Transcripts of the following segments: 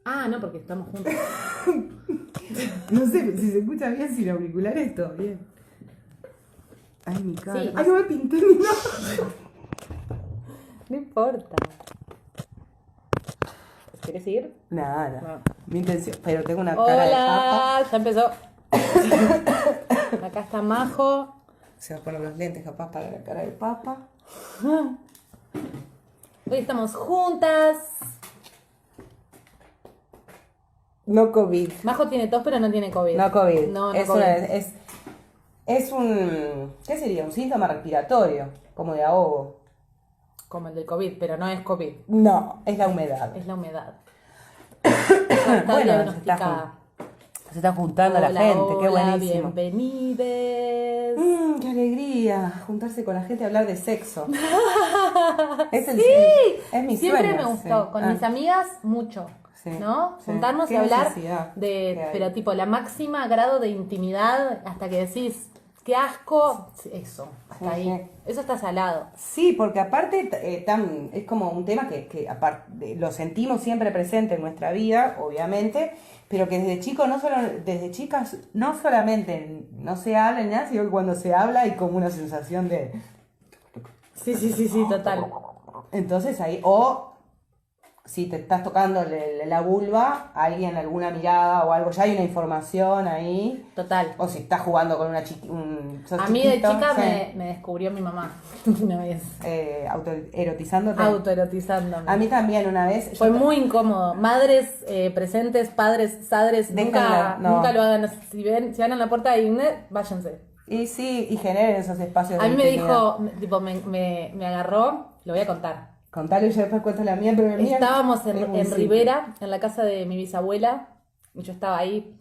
Ah, no, porque estamos juntos. No sé si se escucha bien sin auriculares, todo bien. Ay, mi cara. Sí. Ay, no me pinté mi nada. No importa. ¿Quieres seguir? Nada. No. Mi intención. Pero tengo una cara de papa. Hola, ya empezó. Acá está Majo. Se va a poner los lentes capaz para la cara de papa. Hoy estamos juntas. No COVID. Majo tiene tos, pero no tiene COVID. No COVID. No es COVID. es un... ¿Qué sería? Un síntoma respiratorio. Como de ahogo. Como el del COVID, pero no es COVID. No, es la humedad. Es la humedad. Está Bueno, diagnosticada. Se está juntando la Hola, gente. Qué hola, buenísimo. bienvenides. Qué alegría juntarse con la gente y hablar de sexo. Es mi Siempre sueño, me gustó. sí. Con mis amigas, mucho. Sí, ¿No? sí. Juntarnos Qué y hablar necesidad que de, hay. pero tipo, la máxima grado de intimidad hasta que decís, qué asco, eso, hasta ahí. Sí. Eso está salado. Sí, porque aparte es como un tema que aparte, lo sentimos siempre presente en nuestra vida, obviamente, pero que desde chicos, desde chicas, no solamente no se habla ni nada, sino que cuando se habla hay como una sensación de... Sí, total. Entonces ahí, o si te estás tocando la vulva, alguien, alguna mirada o algo, ya hay una información ahí. Total. O si estás jugando con una sos A mí de chiquito, chica sí. me descubrió mi mamá una vez. Autoerotizándote. Autoerotizándome. A mí también una vez. Fue muy incómodo. Madres presentes, padres, sadres, nunca lo hagan. Si van a la puerta de Ignet, váyanse. Y sí, y generen esos espacios A de mí me intimidad. dijo, tipo, me agarró, lo voy a contar. Contale y yo después cuento la mía, pero la mía Estábamos es muy en simple. Rivera, en la casa de mi bisabuela, y yo estaba ahí.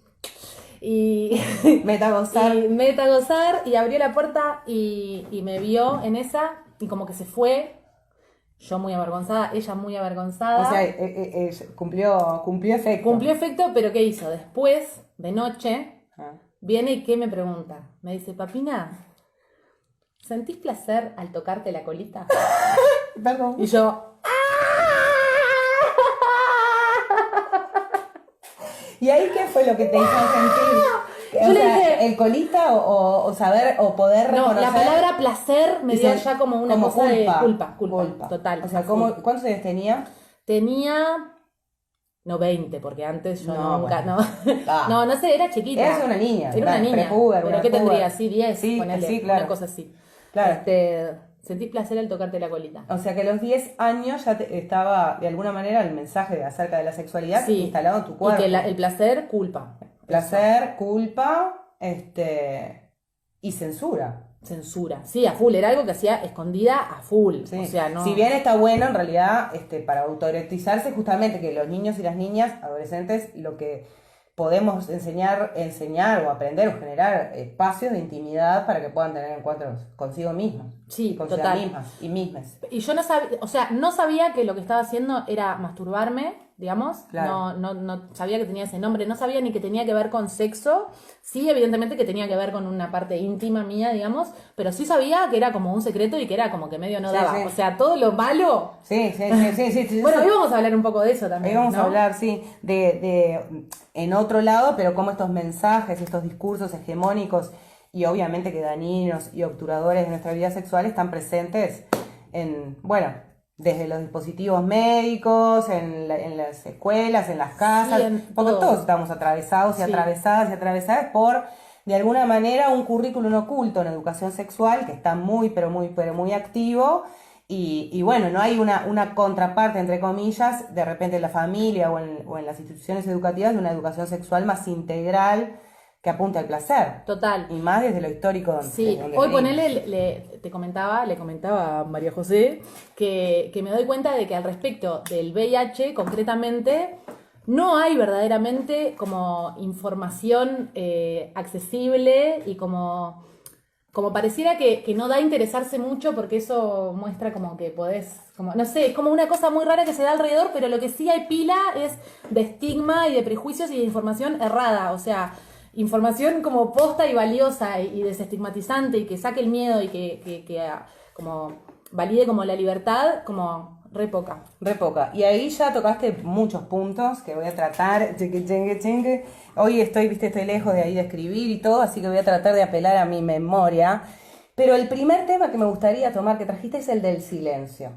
Y Meta a gozar. y me meta a gozar y abrió la puerta y me vio en esa y como que se fue. Yo muy avergonzada, ella muy avergonzada. O sea, cumplió efecto. Cumplió efecto, pero ¿qué hizo? Después, de noche, Ah. viene y ¿qué me pregunta? Me dice, papina, ¿sentís placer al tocarte la colita? Perdón. Y yo, ¿Y ahí qué fue lo que te hizo sentir? Yo O le sea, dije- el colita o saber o poder no, reconocer. la palabra placer me y dio ser- ya como una como cosa de culpa, total. O sea, a full. ¿cuántos años tenía? Tenía, no 20, porque antes yo No, nunca, bueno. no. No sé, era chiquita. Eras una niña, Era una niña. prepuber, ¿Pero una qué puber. tendría? Sí, 10, Sí, ponele, sí, claro. una cosa así. Claro. Sentís placer al tocarte la colita. O sea que a los 10 años ya estaba de alguna manera el mensaje acerca de la sexualidad Sí. instalado en tu cuerpo. Y que el placer, culpa. Placer, culpa, y censura. Censura. Sí, a full. Era algo que hacía escondida a full. Sí. O sea, no. Si bien está bueno en realidad para autoerotizarse, justamente que los niños y las niñas, adolescentes, lo que podemos enseñar o aprender o generar espacios de intimidad para que puedan tener encuentros consigo mismos. Sí, y consigo total. mismas y mismas. Y yo no sabía, o sea, no sabía que lo que estaba haciendo era masturbarme, digamos. Claro. No sabía que tenía ese nombre, no sabía ni que tenía que ver con sexo. Sí, evidentemente que tenía que ver con una parte íntima mía, digamos, pero sí sabía que era como un secreto y que era como que medio no Sí, daba. sí. O sea, todo lo malo. Sí. Bueno, hoy vamos a hablar un poco de eso también. Ahí vamos ¿no? a hablar, sí, en otro lado, pero cómo estos mensajes, estos discursos hegemónicos y obviamente que dañinos y obturadores de nuestra vida sexual están presentes desde los dispositivos médicos, en las escuelas, en las casas, Sí, en porque todo. todos estamos atravesados y Sí. atravesadas por, de alguna manera, un currículum oculto en educación sexual que está muy, pero muy activo. Y bueno, no hay una contraparte, entre comillas, de repente en la familia o en las instituciones educativas de una educación sexual más integral que apunte al placer. Total. Y más desde lo histórico. Sí, donde hoy venimos. ponele, le comentaba a María José que me doy cuenta de que al respecto del VIH concretamente no hay verdaderamente como información accesible y como pareciera que no da a interesarse mucho porque eso muestra como que podés, como, no sé, es como una cosa muy rara que se da alrededor, pero lo que sí hay pila es de estigma y de prejuicios y de información errada, o sea, información como posta y valiosa y desestigmatizante y que saque el miedo y que como valide como la libertad, como re poca. Re poca. Y ahí ya tocaste muchos puntos que voy a tratar. Chingue. Hoy estoy lejos de ahí de escribir y todo, así que voy a tratar de apelar a mi memoria. Pero el primer tema que me gustaría tomar, que trajiste, es el del silencio.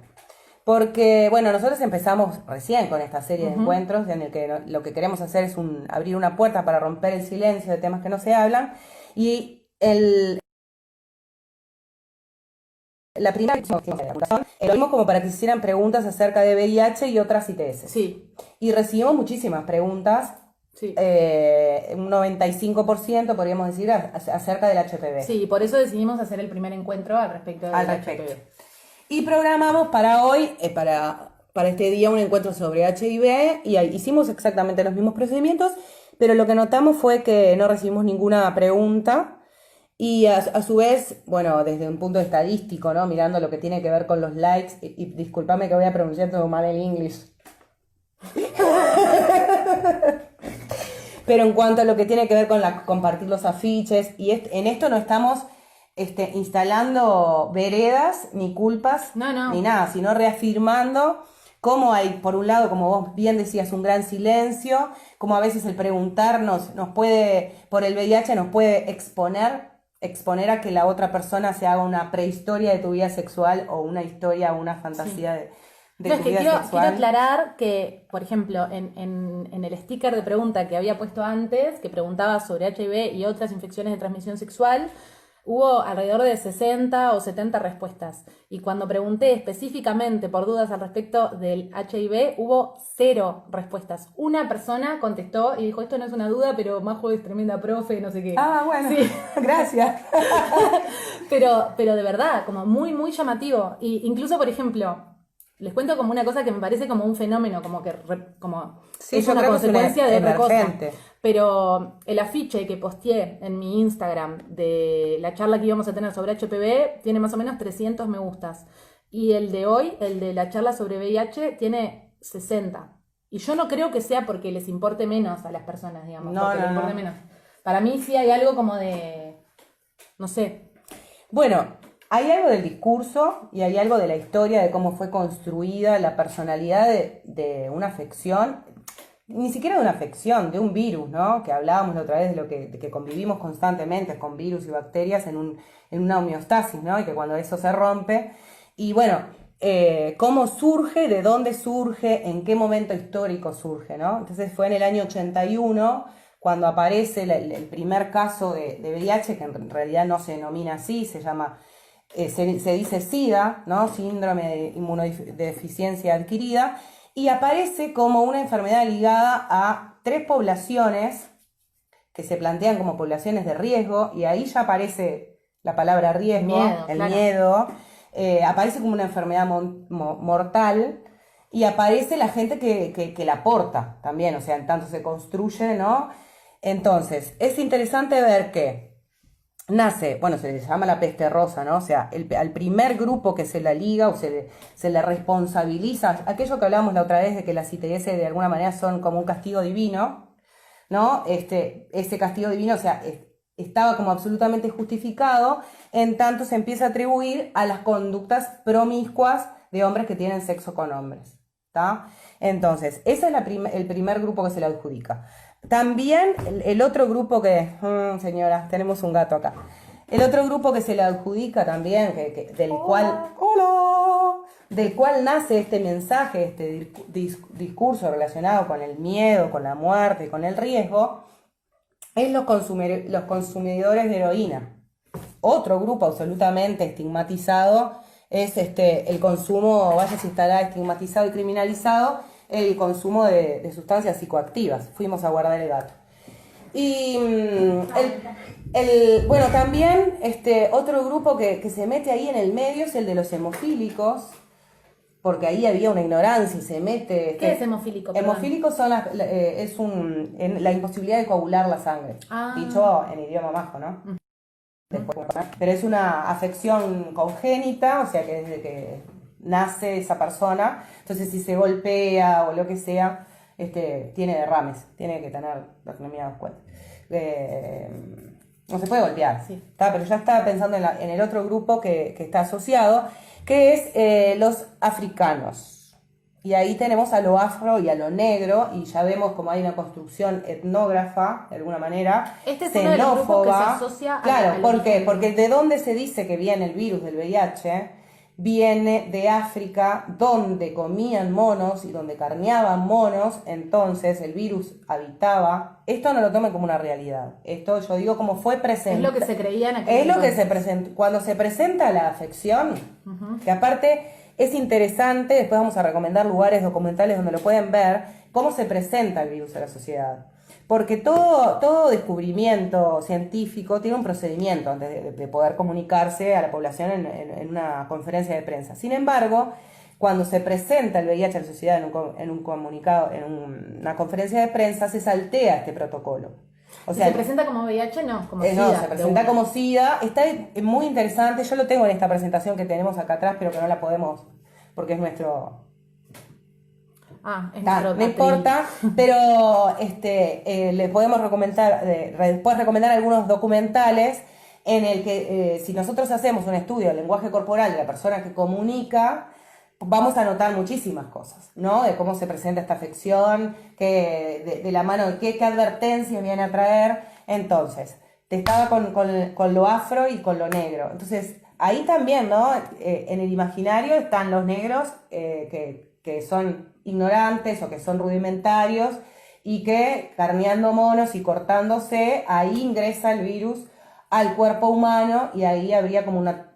Porque, bueno, nosotros empezamos recién con esta serie de encuentros en el que lo que queremos hacer es abrir una puerta para romper el silencio de temas que no se hablan. Y la primera lo mismo como para que se hicieran preguntas acerca de VIH y otras ITS. Sí. Y recibimos muchísimas preguntas, Sí. un 95% podríamos decir acerca del HPV. Sí, por eso decidimos hacer el primer encuentro al respecto del HPV. Y programamos para hoy, para este día, un encuentro sobre HIV y hicimos exactamente los mismos procedimientos, pero lo que notamos fue que no recibimos ninguna pregunta. Y a su vez, bueno, desde un punto estadístico, ¿no? Mirando lo que tiene que ver con los likes, y discúlpame que voy a pronunciar todo mal el inglés. Pero en cuanto a lo que tiene que ver con compartir los afiches, y en esto no estamos instalando veredas, ni culpas, ni nada, sino reafirmando cómo hay, por un lado, como vos bien decías, un gran silencio, como a veces el preguntarnos por el VIH nos puede exponer a que la otra persona se haga una prehistoria de tu vida sexual o una historia o una fantasía de tu vida sexual. Quiero aclarar que, por ejemplo, en el sticker de pregunta que había puesto antes, que preguntaba sobre HIV y otras infecciones de transmisión sexual, hubo alrededor de 60 o 70 respuestas. Y cuando pregunté específicamente por dudas al respecto del HIV, hubo 0 respuestas. Una persona contestó y dijo, esto no es una duda, pero Majo es tremenda profe, no sé qué. Ah, bueno, sí. Gracias. pero de verdad, como muy, muy llamativo. Y incluso, por ejemplo, les cuento como una cosa que me parece como un fenómeno, como que sí, es una consecuencia de otra cosa. Pero el afiche que posteé en mi Instagram de la charla que íbamos a tener sobre HPV tiene más o menos 300 me gustas. Y el de hoy, el de la charla sobre VIH, tiene 60. Y yo no creo que sea porque les importe menos a las personas, digamos. No, porque les importe menos. Para mí sí hay algo como de... no sé. Bueno, hay algo del discurso y hay algo de la historia de cómo fue construida la personalidad de una afección, ni siquiera de una afección, de un virus, ¿no? Que hablábamos la otra vez de que convivimos constantemente con virus y bacterias en una homeostasis, ¿no? Y que cuando eso se rompe, y bueno, cómo surge, de dónde surge, en qué momento histórico surge, ¿no? Entonces fue en el año 81 cuando aparece el primer caso de VIH, que en realidad no se denomina así, se llama... se dice SIDA, ¿no? Síndrome de inmunodeficiencia adquirida, y aparece como una enfermedad ligada a 3 poblaciones que se plantean como poblaciones de riesgo, y ahí ya aparece la palabra riesgo, miedo, aparece como una enfermedad mortal, y aparece la gente que la porta también, o sea, en tanto se construye, ¿no? Entonces, es interesante ver que nace, bueno, se le llama la peste rosa, ¿no? O sea, al primer grupo que se la liga o se le responsabiliza, aquello que hablábamos la otra vez de que las ITS de alguna manera son como un castigo divino, ¿no? Ese castigo divino, o sea, estaba como absolutamente justificado, en tanto se empieza a atribuir a las conductas promiscuas de hombres que tienen sexo con hombres, ¿está? Entonces, ese es el primer grupo que se le adjudica. También el otro grupo señora, tenemos un gato acá. El otro grupo que se le adjudica también, del cual nace este mensaje, este discurso relacionado con el miedo, con la muerte, con el riesgo, es los consumidores de heroína. Otro grupo absolutamente estigmatizado es el consumo, vaya si estará estigmatizado y criminalizado, el consumo de sustancias psicoactivas. Fuimos a guardar el gato. Y bueno, también otro grupo que se mete ahí en el medio es el de los hemofílicos, porque ahí había una ignorancia y se mete... ¿Qué es hemofílico? Hemofílicos son la imposibilidad de coagular la sangre, dicho en idioma majo, ¿no? Después, pero es una afección congénita, o sea que desde que nace esa persona, entonces si se golpea o lo que sea, tiene derrames, tiene que tener determinados cuentos. No se puede golpear, sí. Pero ya estaba pensando en el otro grupo que está asociado, que es los africanos. Y ahí tenemos a lo afro y a lo negro, y ya vemos como hay una construcción etnógrafa, de alguna manera, Este es uno de los grupos que se asocia a Claro, ¿por qué? origen. Porque de dónde se dice que viene el virus del VIH, viene de África, donde comían monos y donde carneaban monos, entonces el virus habitaba. Esto no lo tomen como una realidad, esto yo digo como fue presente. Es lo que se creía en aquel Es lo que entonces. se presenta, cuando se presenta la afección, que aparte es interesante, después vamos a recomendar lugares documentales donde lo pueden ver, cómo se presenta el virus a la sociedad. Porque todo descubrimiento científico tiene un procedimiento antes de poder comunicarse a la población en una conferencia de prensa. Sin embargo, cuando se presenta el VIH a la sociedad en un comunicado, en una conferencia de prensa, se saltea este protocolo. O sea, ¿se presenta como VIH? No, como SIDA. no, se presenta como SIDA. Está muy interesante. Yo lo tengo en esta presentación que tenemos acá atrás, pero que no la podemos, porque es nuestro... Es nuestro no importa, pero les podemos recomendar, después recomendar algunos documentales en el que si nosotros hacemos un estudio del lenguaje corporal de la persona que comunica, vamos a notar muchísimas cosas, ¿no? De cómo se presenta esta afección, de la mano de qué advertencias viene a traer. Entonces, te estaba con lo afro y con lo negro. Entonces, ahí también, ¿no? En el imaginario están los negros que son ignorantes o que son rudimentarios y que carneando monos y cortándose, ahí ingresa el virus al cuerpo humano y ahí habría como una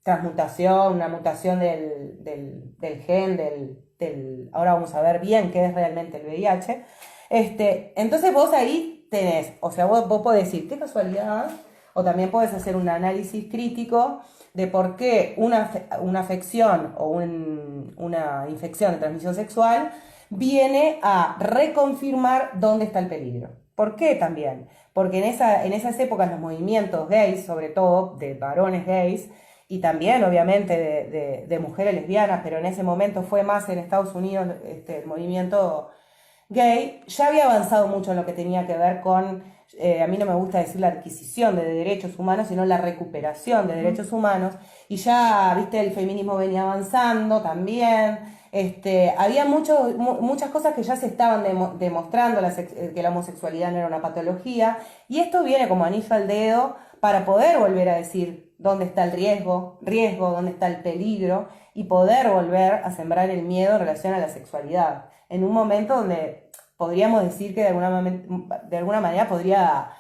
transmutación, una mutación del gen, ahora vamos a ver bien qué es realmente el VIH. Entonces vos ahí tenés, o sea, vos podés decir, qué casualidad, o también podés hacer un análisis crítico de por qué una afección o una infección de transmisión sexual viene a reconfirmar dónde está el peligro. ¿Por qué también? Porque en esas épocas los movimientos gays, sobre todo de varones gays, y también obviamente de mujeres lesbianas, pero en ese momento fue más en Estados Unidos el movimiento gay, ya había avanzado mucho en lo que tenía que ver con, a mí no me gusta decir la adquisición de derechos humanos, sino la recuperación de derechos humanos, y ya, viste, el feminismo venía avanzando también, había muchas cosas que ya se estaban demostrando, que la homosexualidad no era una patología, y esto viene como anillo al dedo para poder volver a decir dónde está el riesgo, dónde está el peligro, y poder volver a sembrar el miedo en relación a la sexualidad. En un momento donde podríamos decir que de alguna manera podría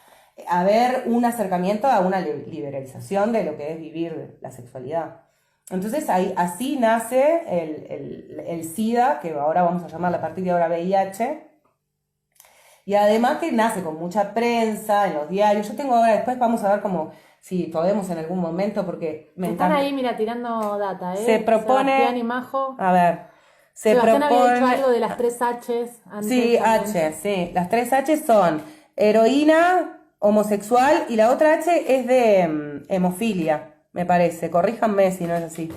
haber un acercamiento a una liberalización de lo que es vivir la sexualidad. Entonces así nace el SIDA, que ahora vamos a llamar a partir de ahora VIH, y además que nace con mucha prensa, en los diarios. Yo tengo ahora, después vamos a ver cómo, si podemos en algún momento, porque me Están encanta. ahí, mira, tirando data, ¿eh? Se propone... Sebastián y Majo. A ver, Sebastián había dicho algo de las 3 Hs antes. Sí, también. sí. Las 3 H son heroína, homosexual, y la otra H es de hemofilia, me parece. Corríjanme si no es así.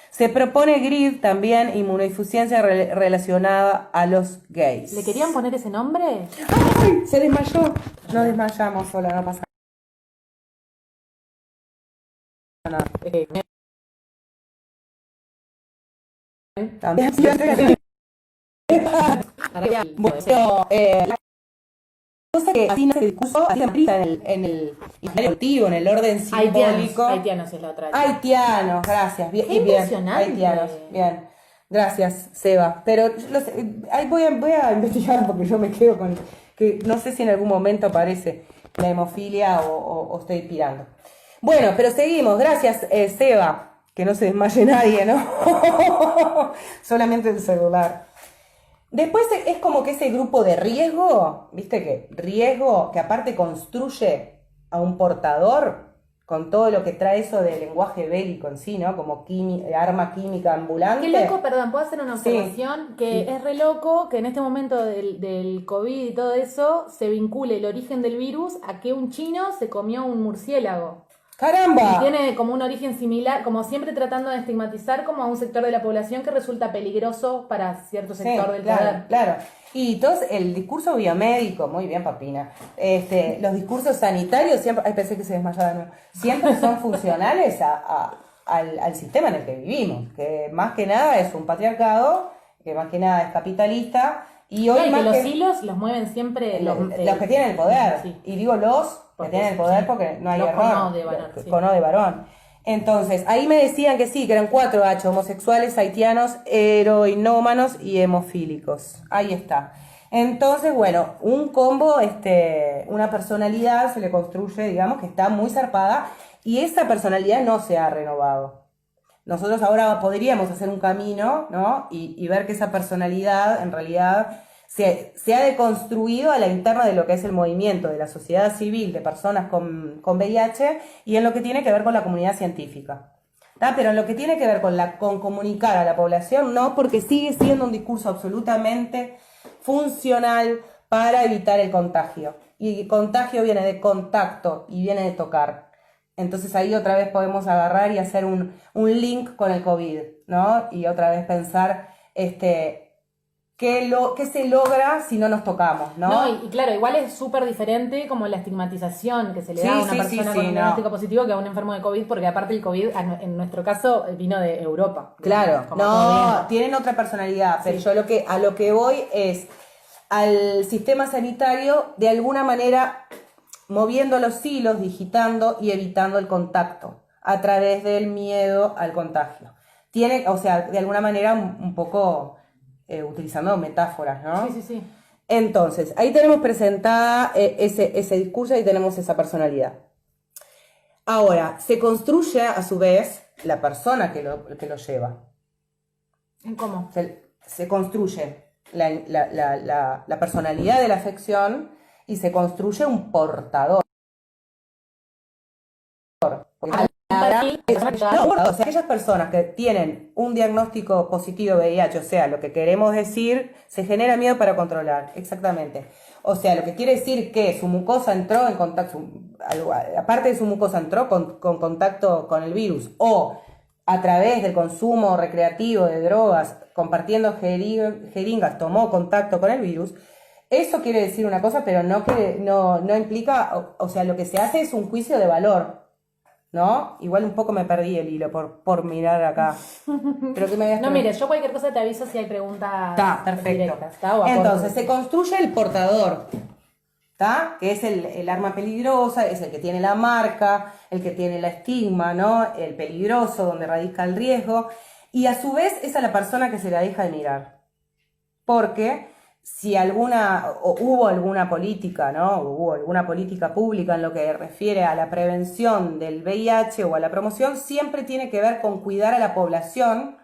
Se propone GRID también, inmunodeficiencia relacionada a los gays. ¿Le querían poner ese nombre? ¡Ay! Se desmayó. Nos desmayamos sola, no pasa nada. También. Bueno, la cosa que así no se discurso, así se marita en el imaginario colectivo, en el orden simbólico. Haitianos es la otra. Haitianos, gracias. Bien, Qué impresionante. Haitianos, bien. Gracias, Seba. Pero ahí voy a investigar porque yo me quedo con que no sé si en algún momento aparece la hemofilia o estoy pirando. Bueno, pero seguimos. Gracias, Seba. Que no se desmaye nadie, ¿no? Solamente el celular. Después es como que ese grupo de riesgo, viste que riesgo que aparte construye a un portador con todo lo que trae eso del lenguaje bélico en sí, ¿no? Como arma química ambulante. Qué loco, perdón, ¿puedo hacer una observación? Sí, que sí. es re loco que en este momento del COVID y todo eso se vincule el origen del virus a que un chino se comió un murciélago. ¡Caramba! Y tiene como un origen similar, como siempre tratando de estigmatizar como a un sector de la población que resulta peligroso para cierto sector del poder. Claro. Y entonces el discurso biomédico, muy bien, Papina. Los discursos sanitarios siempre, ay, pensé que se desmayaba de nuevo, siempre son funcionales al sistema en el que vivimos, que más que nada es un patriarcado que más que nada es capitalista, y hoy No, y más que los que hilos los mueven siempre los que tienen el poder, sí. y digo los que Porque tienen el poder sí, porque no hay los error, con O de varón, sí. con O de varón. Entonces, ahí me decían que sí, que eran 4 H, homosexuales, haitianos, heroinómanos y hemofílicos. Ahí está. Entonces, bueno, un combo, una personalidad se le construye, digamos, que está muy zarpada, y esa personalidad no se ha renovado. Nosotros ahora podríamos hacer un camino, ¿no? Y ver que esa personalidad, en realidad, se ha deconstruido a la interna de lo que es el movimiento de la sociedad civil de personas con VIH, y en lo que tiene que ver con la comunidad científica. ¿Tá? Pero en lo que tiene que ver con comunicar a la población, no, porque sigue siendo un discurso absolutamente funcional para evitar el contagio. Y el contagio viene de contacto y viene de tocar. Entonces ahí otra vez podemos agarrar y hacer un link con el COVID, ¿no? Y otra vez pensar qué se logra si no nos tocamos, ¿no? No, y claro, igual es súper diferente como la estigmatización que se le Sí, da a una sí, persona sí, con sí, un no. diagnóstico positivo que a un enfermo de COVID, porque aparte el COVID, en nuestro caso, vino de Europa. Claro, Como estamos no, viendo. tienen otra personalidad, pero Sí. yo a lo que voy es al sistema sanitario, de alguna manera moviendo los hilos, digitando y evitando el contacto a través del miedo al contagio. Tiene, o sea, de alguna manera un poco utilizando metáforas, ¿no? Sí, sí, sí. Entonces, ahí tenemos presentada ese discurso y tenemos esa personalidad. Ahora, se construye a su vez la persona que lo lleva. ¿Cómo? Se construye la personalidad de la afección y se construye un portador. O sea, aquellas personas que tienen un diagnóstico positivo de VIH, o sea, lo que queremos decir, se genera miedo para controlar, exactamente. O sea, lo que quiere decir que su mucosa entró en contacto, aparte de su mucosa entró con contacto con el virus, o a través del consumo recreativo de drogas, compartiendo jeringas, tomó contacto con el virus. Eso quiere decir una cosa, pero no implica, o sea, lo que se hace es un juicio de valor, ¿no? Igual un poco me perdí el hilo por mirar acá. Pero que me habías No, mire, yo cualquier cosa te aviso si hay preguntas Está, perfecto. directas. ¿Está? O Entonces, aportes. se construye el portador, ¿está? Que es el arma peligrosa, es el que tiene la marca, el que tiene la estigma, ¿no? El peligroso, donde radica el riesgo. Y a su vez, esa es la persona que se la deja de mirar. Porque si hubo alguna política, ¿no? Hubo alguna política pública en lo que refiere a la prevención del VIH o a la promoción, siempre tiene que ver con cuidar a la población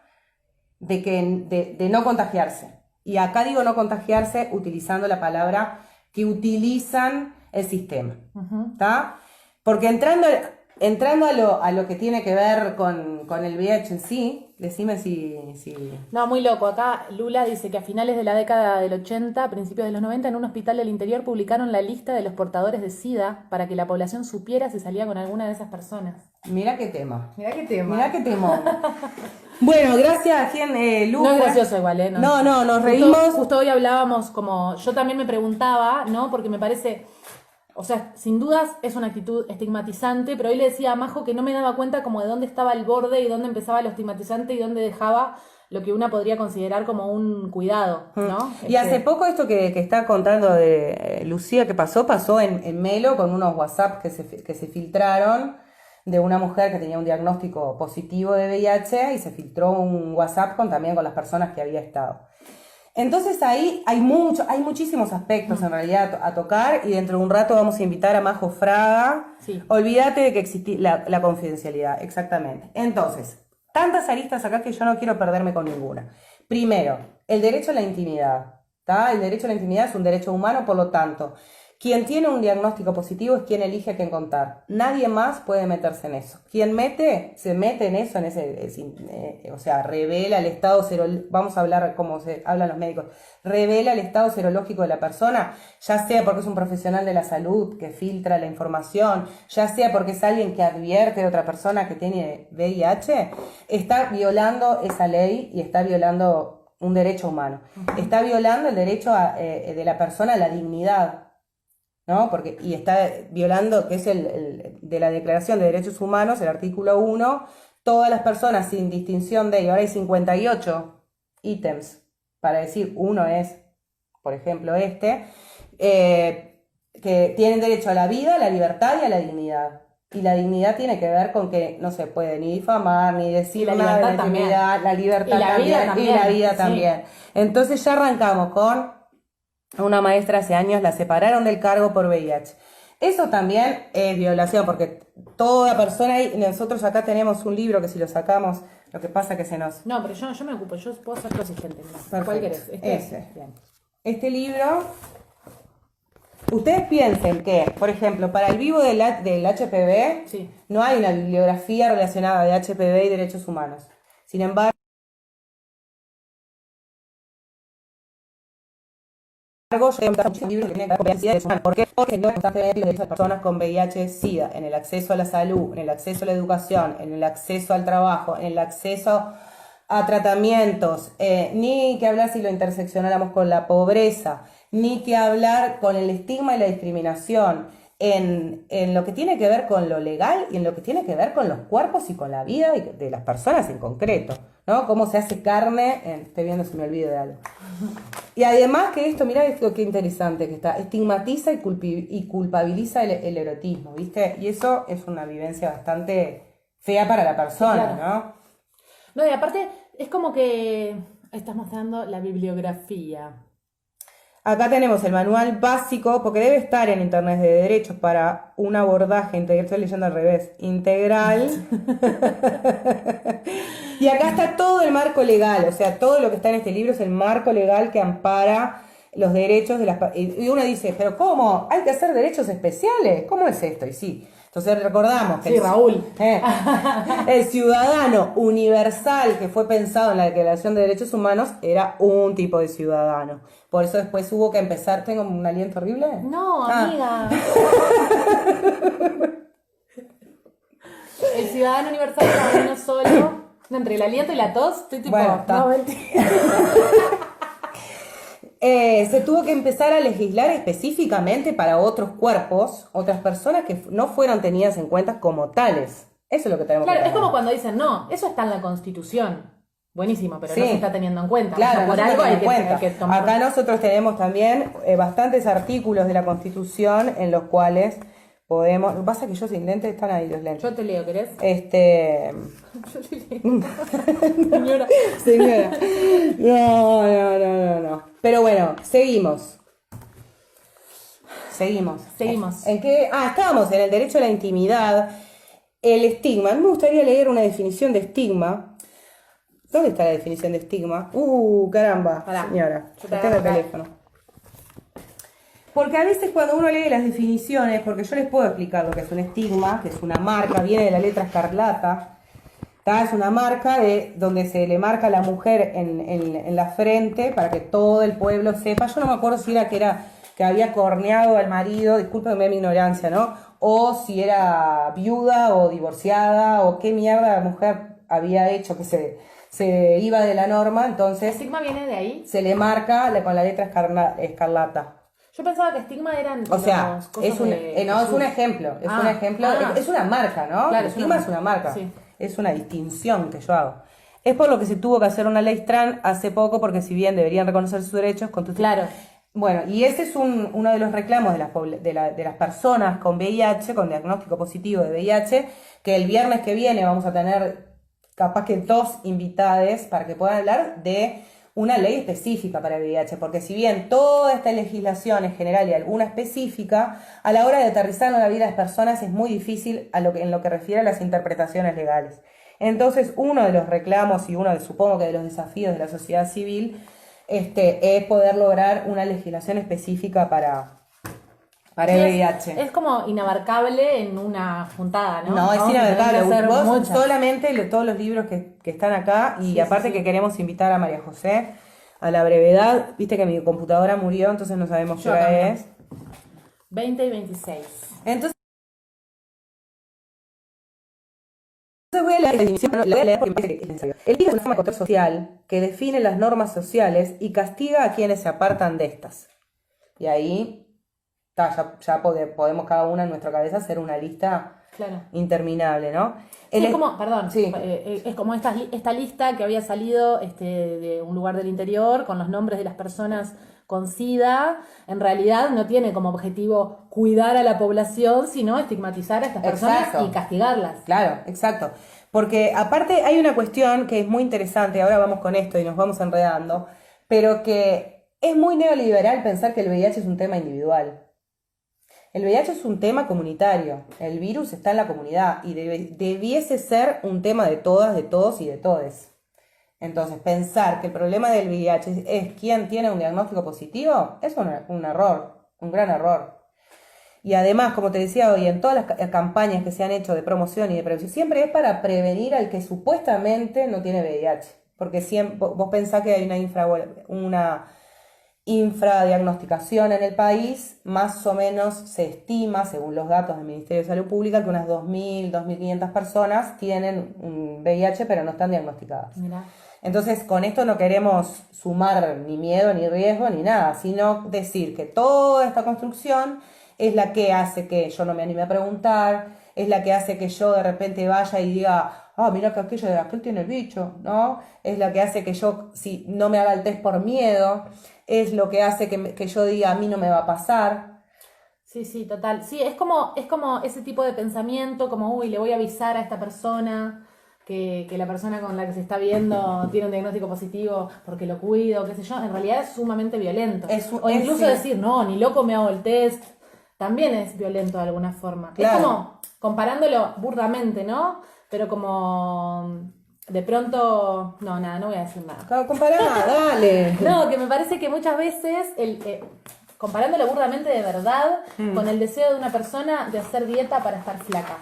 de no contagiarse. Y acá digo no contagiarse utilizando la palabra que utilizan el sistema. ¿Está? Porque entrando a lo que tiene que ver con el VIH en sí, decime si... No, muy loco. Acá Lula dice que a finales de la década del 80, a principios de los 90, en un hospital del interior publicaron la lista de los portadores de SIDA para que la población supiera si salía con alguna de esas personas. Mirá qué tema. Mirá qué tema. Mirá qué tema. Bueno, gracias, Lula. No es gracioso igual, ¿eh? No, nos reímos. Justo hoy hablábamos como... Yo también me preguntaba, ¿no? Porque me parece... O sea, sin dudas es una actitud estigmatizante, pero hoy le decía a Majo que no me daba cuenta como de dónde estaba el borde y dónde empezaba lo estigmatizante y dónde dejaba lo que una podría considerar como un cuidado, ¿no? Y hace poco esto que está contando de Lucía que pasó en Melo con unos WhatsApp que se filtraron de una mujer que tenía un diagnóstico positivo de VIH y se filtró un WhatsApp también con las personas que había estado. Entonces ahí hay muchísimos aspectos en realidad a tocar, y dentro de un rato vamos a invitar a Majo Fraga. Sí. Olvídate de que existe la confidencialidad, exactamente. Entonces, tantas aristas acá que yo no quiero perderme con ninguna. Primero, el derecho a la intimidad, ¿tá? El derecho a la intimidad es un derecho humano, por lo tanto, quien tiene un diagnóstico positivo es quien elige a quién contar. Nadie más puede meterse en eso. Quien se mete en eso, o sea, revela el estado vamos a hablar como se hablan los médicos, revela el estado serológico de la persona, ya sea porque es un profesional de la salud que filtra la información, ya sea porque es alguien que advierte de otra persona que tiene VIH, está violando esa ley y está violando un derecho humano. Está violando el derecho de la persona a la dignidad, ¿no? Y está violando, que es de la Declaración de Derechos Humanos, el artículo 1, todas las personas sin distinción de, y ahora hay 58 ítems, para decir, uno es, por ejemplo, que tienen derecho a la vida, a la libertad y a la dignidad. Y la dignidad tiene que ver con que no se puede ni difamar, ni decir la nada de la libertad intimidad, la libertad Y la también, vida y también, la vida sí. también. Entonces ya arrancamos con una maestra hace años, la separaron del cargo por VIH. Eso también es violación, porque toda persona, y nosotros acá tenemos un libro que si lo sacamos, lo que pasa que se nos... No, pero yo me ocupo, yo puedo ser tu asistente. Mira. Perfecto. ¿Cuál querés? Ese. Bien. Este libro, ustedes piensen que, por ejemplo, para el vivo del HPV, Sí. no hay una bibliografía relacionada de HPV y derechos humanos. Sin embargo, yo he muchos libros que tienen que ver con VIH y derechos humanos. ¿Por qué? Porque no constantemente los derechos de personas con VIH-Sida, en el acceso a la salud, en el acceso a la educación, en el acceso al trabajo, en el acceso a tratamientos, ni que hablar si lo interseccionáramos con la pobreza, ni que hablar con el estigma y la discriminación, en lo que tiene que ver con lo legal y en lo que tiene que ver con los cuerpos y con la vida de las personas en concreto, ¿no? Cómo se hace carne, estoy viendo si me olvido de algo. Y además que esto, mirá esto qué interesante que está, estigmatiza y culpabiliza el erotismo, ¿viste? Y eso es una vivencia bastante fea para la persona, Claro. ¿no? No, y aparte, es como que estás mostrando la bibliografía. Acá tenemos el manual básico, porque debe estar en Internet de Derechos para un abordaje integral, estoy leyendo al revés, integral. Y acá está todo el marco legal, o sea, todo lo que está en este libro es el marco legal que ampara los derechos de las... Y uno dice, pero ¿cómo? ¿Hay que hacer derechos especiales? ¿Cómo es esto? Y sí. Entonces recordamos que Sí, Raúl. el ciudadano universal que fue pensado en la Declaración de Derechos Humanos era un tipo de ciudadano. Por eso después hubo que empezar... ¿Tengo un aliento horrible? No, amiga. El ciudadano universal es uno solo. Entre el aliento y la tos, estoy tipo... Bueno, está. No, mentira. Se tuvo que empezar a legislar específicamente para otros cuerpos, otras personas que no fueron tenidas en cuenta como tales. Eso es lo que tenemos Claro, que es como cuando dicen, no, eso está en la Constitución. Buenísimo, pero Sí. no se está teniendo en cuenta. Claro, O sea, por no se algo tiene hay en cuenta. que tomar... Acá nosotros tenemos también bastantes artículos de la Constitución en los cuales podemos... Lo que pasa es que yo sin lentes están ahí los lentes. Yo te leo, ¿querés? Yo te leo. Señora. Señora. No. Pero bueno, seguimos. ¿En qué? Estábamos en el derecho a la intimidad, el estigma. A mí me gustaría leer una definición de estigma. ¿Dónde está la definición de estigma? Caramba, Pará, señora. yo te Tengo el agarro acá. teléfono. Porque a veces cuando uno lee las definiciones, porque yo les puedo explicar lo que es un estigma, que es una marca, viene de la letra escarlata. Es una marca donde se le marca a la mujer en la frente para que todo el pueblo sepa. Yo no me acuerdo si era que había corneado al marido, discúlpeme mi ignorancia, ¿no? O si era viuda o divorciada o qué mierda la mujer había hecho que se iba de la norma, entonces ¿Estigma viene de ahí? se le marca con la letra escarlata. Yo pensaba que estigma eran O sea, los cosas es un ejemplo, es una marca, ¿no? Claro, El estigma es una marca, sí. es una distinción que yo hago. Es por lo que se tuvo que hacer una ley trans hace poco, porque si bien deberían reconocer sus derechos, Claro. Bueno, y ese es uno de los reclamos de las personas con VIH, con diagnóstico positivo de VIH, que el viernes que viene vamos a tener capaz que 2 invitades para que puedan hablar de una ley específica para el VIH, porque si bien toda esta legislación es general y alguna específica, a la hora de aterrizar en la vida de las personas es muy difícil en lo que refiere a las interpretaciones legales. Entonces, uno de los reclamos y supongo que de los desafíos de la sociedad civil es poder lograr una legislación específica para el VIH. Es como inabarcable en una juntada, ¿no? No, es inabarcable. Hacer Vos muchas. solamente todos los libros que están acá y Sí, aparte sí, sí. que queremos invitar a María José a la brevedad. Viste que mi computadora murió, entonces no sabemos qué Yo hora también. es. 20 y 26. Entonces voy a leer la definición, la voy a leer porque me parece que es necesario. El TIC es una forma de control social que define las normas sociales y castiga a quienes se apartan de estas. Y ahí ya podemos cada una en nuestra cabeza hacer una lista Claro. interminable, ¿no? Sí, es como, perdón, Sí. es como esta lista que había salido de un lugar del interior con los nombres de las personas con SIDA. En realidad no tiene como objetivo cuidar a la población, sino estigmatizar a estas personas Exacto. y castigarlas. Claro, exacto. Porque aparte hay una cuestión que es muy interesante, ahora vamos con esto y nos vamos enredando, pero que es muy neoliberal pensar que el VIH es un tema individual. El VIH es un tema comunitario, el virus está en la comunidad y debiese ser un tema de todas, de todos y de todes. Entonces, pensar que el problema del VIH es quién tiene un diagnóstico positivo es un error, un gran error. Y además, como te decía hoy, en todas las campañas que se han hecho de promoción y de prevención, siempre es para prevenir al que supuestamente no tiene VIH. Porque siempre, vos pensás que hay una infradiagnosticación en el país, más o menos se estima, según los datos del Ministerio de Salud Pública, que unas 2.000, 2.500 personas tienen un VIH pero no están diagnosticadas. Mirá. Entonces, con esto no queremos sumar ni miedo, ni riesgo, ni nada, sino decir que toda esta construcción es la que hace que yo no me anime a preguntar, es la que hace que yo de repente vaya y diga, mira que aquel tiene el bicho, ¿no? Es la que hace que yo si no me haga el test por miedo, es lo que hace que yo diga, a mí no me va a pasar. Sí, sí, total. Sí, es como ese tipo de pensamiento, como, uy, le voy a avisar a esta persona que la persona con la que se está viendo tiene un diagnóstico positivo porque lo cuido, qué sé yo. En realidad es sumamente violento. O incluso decir, no, ni loco me hago el test, también es violento de alguna forma. Claro. Es como, comparándolo burdamente, ¿no? Pero como, de pronto, no, nada, no voy a decir nada. Claro, compará, dale. No, que me parece que muchas veces, comparándolo burdamente de verdad, con el deseo de una persona de hacer dieta para estar flaca,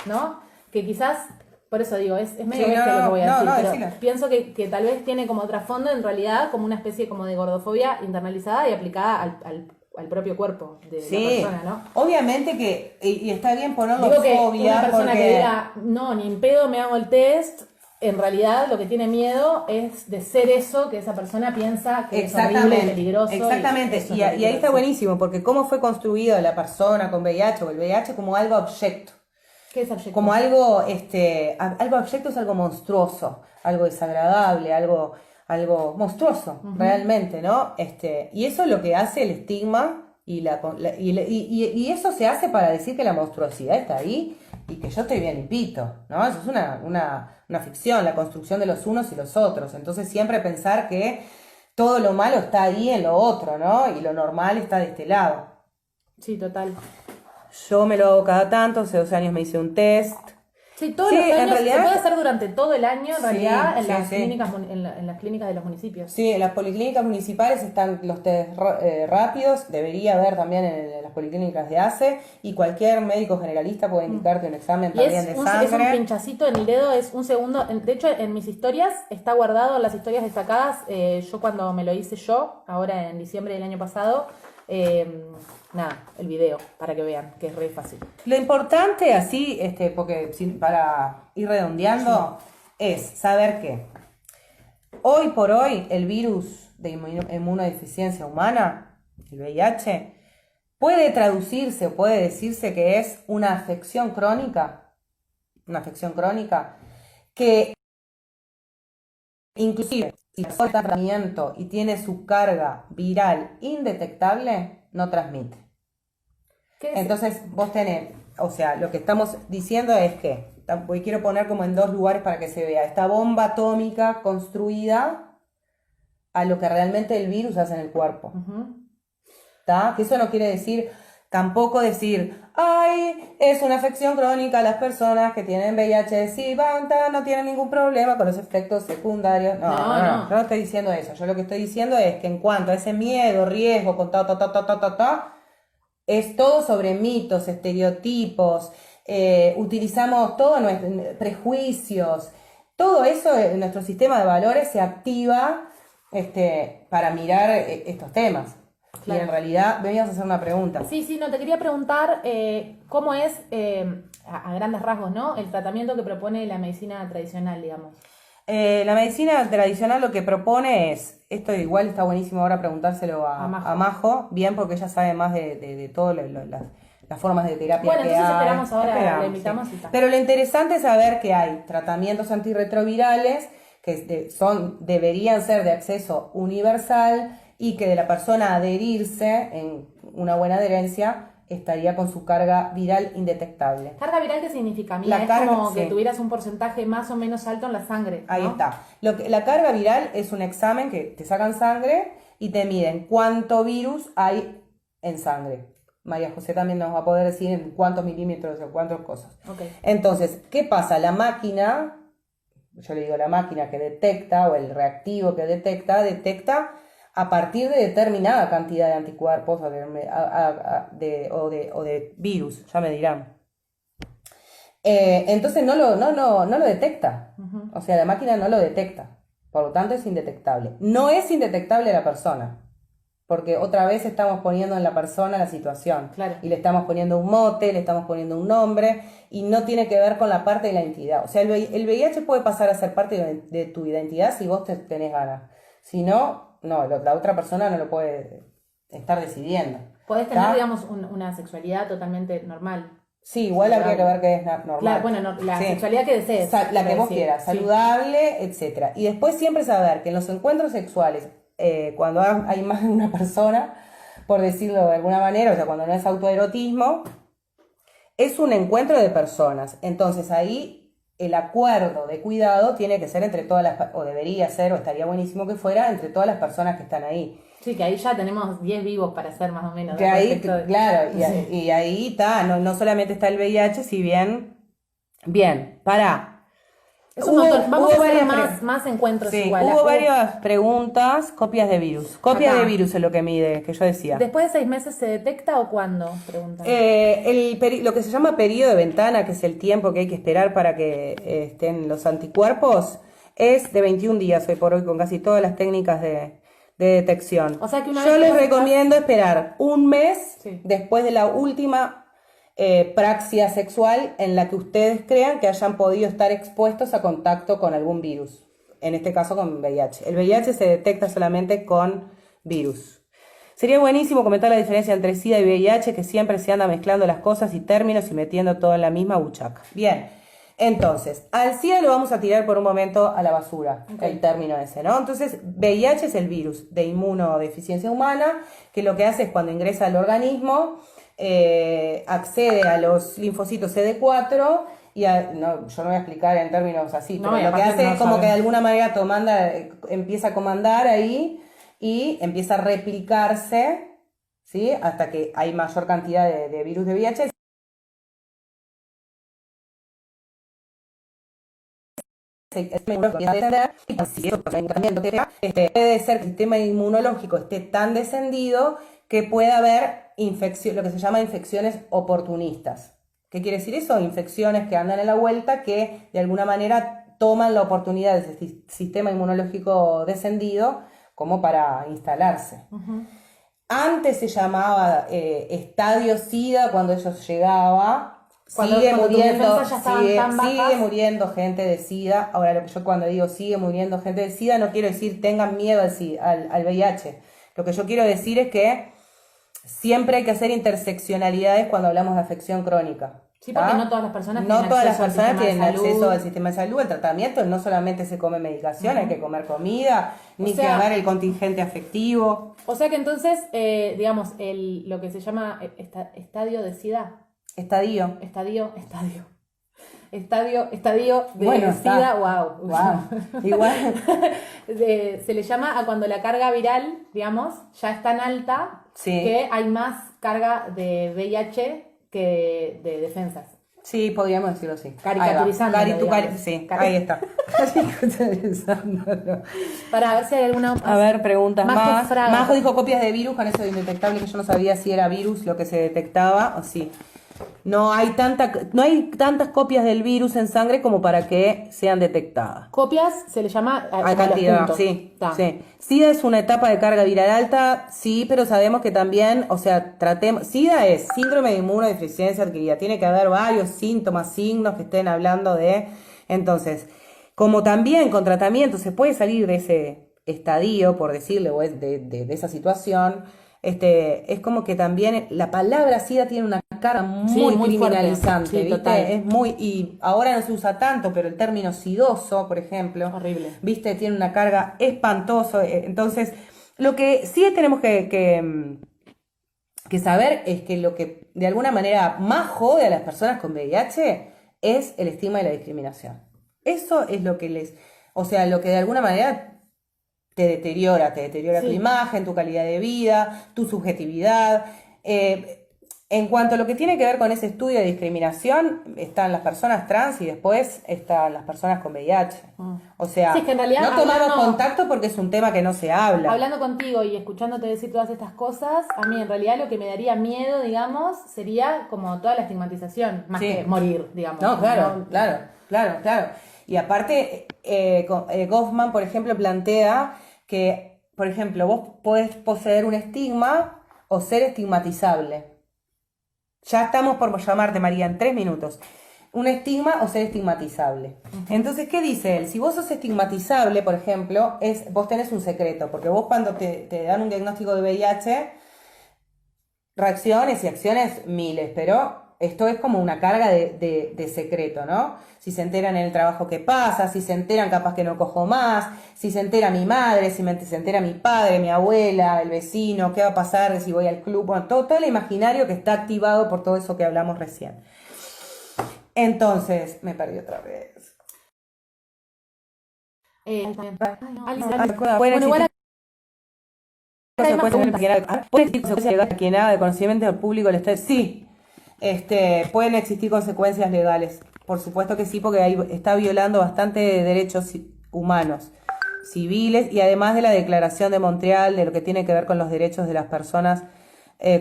¿no? Que quizás, por eso digo, es medio Sí, bestia lo que voy a decir, pero decilo. pienso que tal vez tiene como trasfondo en realidad como una especie como de gordofobia internalizada y aplicada al propio cuerpo de la persona, ¿no? Obviamente que, y está bien ponerlo Digo que fobia, una persona porque... que diga, no, ni en pedo me hago el test, en realidad lo que tiene miedo es de ser eso que esa persona piensa que es horrible y peligroso. Exactamente, y ahí está buenísimo, porque cómo fue construida la persona con VIH o el VIH como algo abyecto. ¿Qué es abyecto? Como algo abyecto es algo monstruoso, algo desagradable, algo monstruoso, realmente, ¿no? Y eso es lo que hace el estigma y eso se hace para decir que la monstruosidad está ahí y que yo estoy bien limpito, ¿no? Eso es una ficción, la construcción de los unos y los otros. Entonces siempre pensar que todo lo malo está ahí en lo otro, ¿no? Y lo normal está de este lado. Sí, total. Yo me lo hago cada tanto, hace 2 años me hice un test. Sí, todos los años, en realidad, se puede hacer durante todo el año, en realidad, en las sí. clínicas, en las clínicas de los municipios. Sí, en las policlínicas municipales están los test rápidos, debería haber también en las policlínicas de ACE, y cualquier médico generalista puede indicarte un examen Y también de sangre. es un pinchacito en el dedo, es un segundo. De hecho, en mis historias está guardado, en las historias destacadas, yo cuando me lo hice yo, ahora en diciembre del año pasado, nada, el video, para que vean, que es re fácil. Lo importante, así, porque para ir redondeando, es saber que hoy por hoy el virus de inmunodeficiencia humana, el VIH, puede traducirse o puede decirse que es una afección crónica que inclusive si el tratamiento y tiene su carga viral indetectable, no transmite. Entonces vos tenés, o sea, lo que estamos diciendo es que, y quiero poner como en 2 lugares para que se vea, esta bomba atómica construida a lo que realmente el virus hace en el cuerpo. ¿Está? Que eso no quiere decir, tampoco decir, ay, es una afección crónica, las personas que tienen VIH sí no tienen ningún problema con los efectos secundarios. No, yo no estoy diciendo eso. Yo lo que estoy diciendo es que en cuanto a ese miedo, riesgo, con es todo sobre mitos, estereotipos, utilizamos todos nuestros prejuicios, todo eso en nuestro sistema de valores se activa para mirar estos temas. Claro. Y en realidad, venías a hacer una pregunta. Sí, no, te quería preguntar cómo es, a grandes rasgos, ¿no? El tratamiento que propone la medicina tradicional, digamos. La medicina tradicional lo que propone es, esto igual está buenísimo ahora preguntárselo a Majo, bien, porque ella sabe más de todo las formas de terapia Bueno, que entonces hay. esperamos ahora, Esperamos, la invitamos sí. y está. Pero lo interesante es saber que hay tratamientos antirretrovirales que deberían ser de acceso universal y que de la persona adherirse en una buena adherencia estaría con su carga viral indetectable. ¿Carga viral qué significa? Mira, La es carga, como que sí. tuvieras un porcentaje más o menos alto en la sangre, ¿no? Ahí está. La carga viral es un examen que te sacan sangre y te miden cuánto virus hay en sangre. María José también nos va a poder decir en cuántos milímetros o cuántas cosas. Okay. Entonces, ¿qué pasa? La máquina, yo le digo la máquina que detecta, o el reactivo que detecta a partir de determinada cantidad de anticuerpos o de virus, ya me dirán. Entonces no lo detecta. Uh-huh. O sea, la máquina no lo detecta. Por lo tanto, es indetectable. No es indetectable la persona. Porque otra vez estamos poniendo en la persona la situación. Claro. Y le estamos poniendo un mote, le estamos poniendo un nombre, y no tiene que ver con la parte de la identidad. O sea, el VIH puede pasar a ser parte de tu identidad si vos tenés ganas. Si no, la otra persona no lo puede estar decidiendo. Podés tener, ¿Está? digamos, una sexualidad totalmente normal. Sí, igual habría que ver qué es normal. Claro, bueno, la Sí. sexualidad que desees. La que vos decir. quieras, Sí. saludable, etcétera. Y después siempre saber que en los encuentros sexuales, cuando hay más de una persona, por decirlo de alguna manera, o sea, cuando no es autoerotismo, es un encuentro de personas. Entonces ahí el acuerdo de cuidado tiene que ser entre todas las, o debería ser, o estaría buenísimo que fuera, entre todas las personas que están ahí. Sí, que ahí ya tenemos 10 vivos para hacer más o menos. Que ahí, De... claro, Sí. y ahí está, no solamente está el VIH, si bien, pará. Es un montón. Vamos a hacer varias más encuentros sí, igual. hubo varias preguntas, copias de virus. Copia Acá. de virus es lo que mide, que yo decía. ¿Después de 6 meses se detecta o cuándo? Preguntan. Lo que se llama periodo de ventana, que es el tiempo que hay que esperar para que estén los anticuerpos, es de 21 días hoy por hoy con casi todas las técnicas de detección. O sea que una yo vez les que recomiendo esperar un mes Sí. después de la última praxia sexual en la que ustedes crean que hayan podido estar expuestos a contacto con algún virus, en este caso con VIH. El VIH se detecta solamente con virus. Sería buenísimo comentar la diferencia entre SIDA y VIH, que siempre se anda mezclando las cosas y términos y metiendo todo en la misma buchaca. Bien, entonces, al SIDA lo vamos a tirar por un momento a la basura, Okay. el término ese, ¿no? Entonces, VIH es el virus de inmunodeficiencia humana, que lo que hace es cuando ingresa al organismo, accede a los linfocitos CD4 y yo no voy a explicar en términos así, No, pero y lo que aparte hace no es como que de sabemos. alguna manera empieza a comandar ahí y empieza a replicarse, ¿sí? Hasta que hay mayor cantidad de virus de VIH. Puede ser que el sistema inmunológico esté tan descendido que pueda haber lo que se llama infecciones oportunistas. ¿Qué quiere decir eso? Infecciones que andan en la vuelta que de alguna manera toman la oportunidad de ese sistema inmunológico descendido como para instalarse. Uh-huh. Antes se llamaba estadio SIDA cuando ellos llegaban. Cuando Sigue tus muriendo, defensas ya estaban tan bajas. sigue muriendo gente de SIDA. Ahora, lo que yo cuando digo sigue muriendo gente de SIDA, no quiero decir tengan miedo al VIH. Lo que yo quiero decir es que siempre hay que hacer interseccionalidades cuando hablamos de afección crónica. Sí, porque ¿tá? no todas las personas No tienen todas las acceso al personas sistema de tienen salud. acceso al sistema de salud, al tratamiento. No solamente se come medicación, hay que comer comida, ni O sea, que haber el contingente afectivo. O sea que entonces, digamos, lo que se llama estadio de SIDA. Estadio. Estadio de Bueno, SIDA, está. wow. Igual. Se le llama a cuando la carga viral, digamos, ya es tan alta Sí. que hay más carga de VIH que de defensas. Sí, podríamos decirlo así. Caricaturizándolo, digamos. Sí, ahí está. Caricaturizándolo. Para ver si hay alguna... A ver, preguntas Majo más. Fraga. Majo dijo copias de virus con eso de indetectable, que yo no sabía si era virus lo que se detectaba o sí. No hay tantas copias del virus en sangre como para que sean detectadas. Copias se le llama a A los cantidad, puntos. sí, Ta. sí. SIDA es una etapa de carga viral alta, sí, pero sabemos que también, o sea, SIDA es síndrome de inmunodeficiencia adquirida. Tiene que haber varios síntomas, signos que estén hablando de... Entonces, como también con tratamiento se puede salir de ese estadio, por decirlo, o de esa situación, es como que también la palabra SIDA tiene una carga muy, Sí, muy criminalizante, fuerte. Sí, ¿viste? total. Es muy, y ahora no se usa tanto, pero el término sidoso, por ejemplo, Horrible. ¿viste? Tiene una carga espantosa. Entonces, lo que sí tenemos que saber es que lo que de alguna manera más jode a las personas con VIH es el estigma y la discriminación. Eso es lo que o sea, lo que de alguna manera te deteriora tu Sí. imagen, tu calidad de vida, tu subjetividad. En cuanto a lo que tiene que ver con ese estudio de discriminación, están las personas trans y después están las personas con VIH. O sea, Sí, es que en realidad, no tomamos hablando- contacto porque es un tema que no se habla. Hablando contigo y escuchándote decir todas estas cosas, a mí en realidad lo que me daría miedo, digamos, sería como toda la estigmatización, más Sí. que morir, digamos. No, claro, ¿no? claro. Y aparte, Goffman, por ejemplo, plantea que, por ejemplo, vos podés poseer un estigma o ser estigmatizable. Ya estamos por llamarte, María, en 3 minutos. Un estigma o ser estigmatizable. Entonces, ¿qué dice él? Si vos sos estigmatizable, por ejemplo, vos tenés un secreto, porque vos cuando te dan un diagnóstico de VIH, reacciones y acciones miles, pero esto es como una carga de secreto, ¿no? Si se enteran en el trabajo que pasa, si se enteran capaz que no cojo más, si se entera mi madre, se entera mi padre, mi abuela, el vecino, qué va a pasar si voy al club, bueno, todo el imaginario que está activado por todo eso que hablamos recién. Entonces, me perdí otra vez. Bueno, igual ¿Pueden existir consecuencias legales que nada de conocimiento del público le esté? Sí, pueden existir consecuencias legales. Por supuesto que sí, porque ahí está violando bastante derechos humanos, civiles, y además de la Declaración de Montreal, de lo que tiene que ver con los derechos de las personas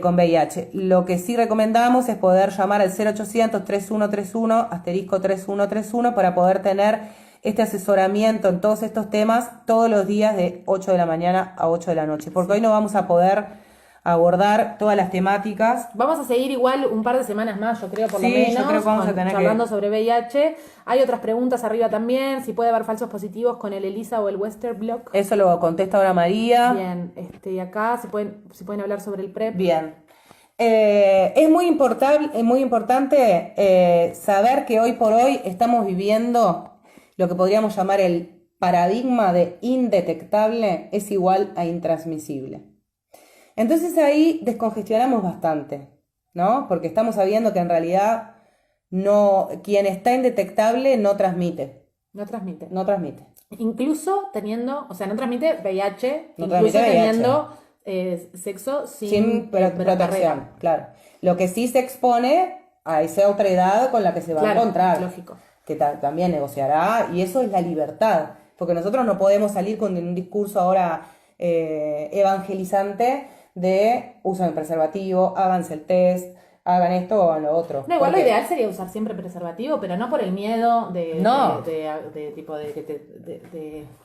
con VIH. Lo que sí recomendamos es poder llamar al 0800-3131, asterisco 3131, para poder tener este asesoramiento en todos estos temas todos los días de 8 de la mañana a 8 de la noche, porque hoy no vamos a poder abordar todas las temáticas. vamos a seguir igual un par de semanas más, yo creo, por lo Sí, menos, yo creo que vamos a tener charlando que... sobre VIH. Hay otras preguntas arriba también, si puede haber falsos positivos con el ELISA o el Western Block. Eso lo contesta ahora María. Bien, y acá si pueden hablar sobre el PrEP. Bien. Es muy importante saber que hoy por hoy estamos viviendo lo que podríamos llamar el paradigma de indetectable es igual a intransmisible. Entonces ahí descongestionamos bastante, ¿no? Porque estamos sabiendo que en realidad quien está indetectable no transmite. No transmite. No transmite. Incluso teniendo, o sea, no transmite VIH, No incluso transmite VIH. teniendo sexo Sin protección, protección, claro. Lo que sí se expone a esa otra edad con la que se va a encontrar. Lógico. Que también negociará, y eso es la libertad, porque nosotros no podemos salir con un discurso ahora evangelizante de usen el preservativo, háganse el test, hagan esto o hagan lo otro. No, igual porque... lo ideal sería usar siempre preservativo, pero no por el miedo de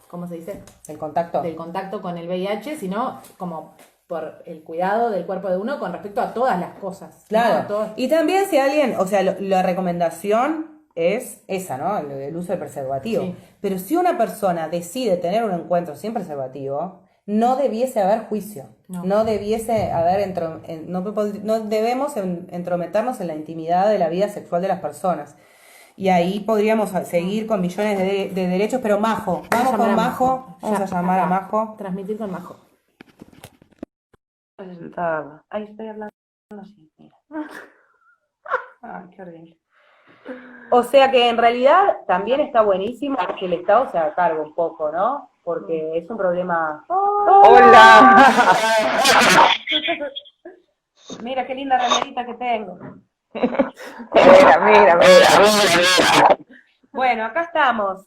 ¿cómo se dice? El contacto. Del contacto con el VIH, sino como por el cuidado del cuerpo de uno con respecto a todas las cosas. Claro. ¿no? Todo... Y también si alguien, o sea, la recomendación es esa, ¿no? El uso del preservativo. Sí. Pero si una persona decide tener un encuentro sin preservativo, no debiese haber juicio. No debiese haber no debemos entrometernos en la intimidad de la vida sexual de las personas. Y ahí podríamos seguir con millones de derechos, pero Majo, vamos con Majo. Vamos a llamar a Majo. Transmitir con Majo. Ahí estoy hablando así, mira. Ay, qué horrible. O sea que en realidad también está buenísimo que el Estado se haga cargo un poco, ¿no? Porque es un problema... ¡Hola! Mira qué linda remerita que tengo. Mira. Bueno, acá estamos.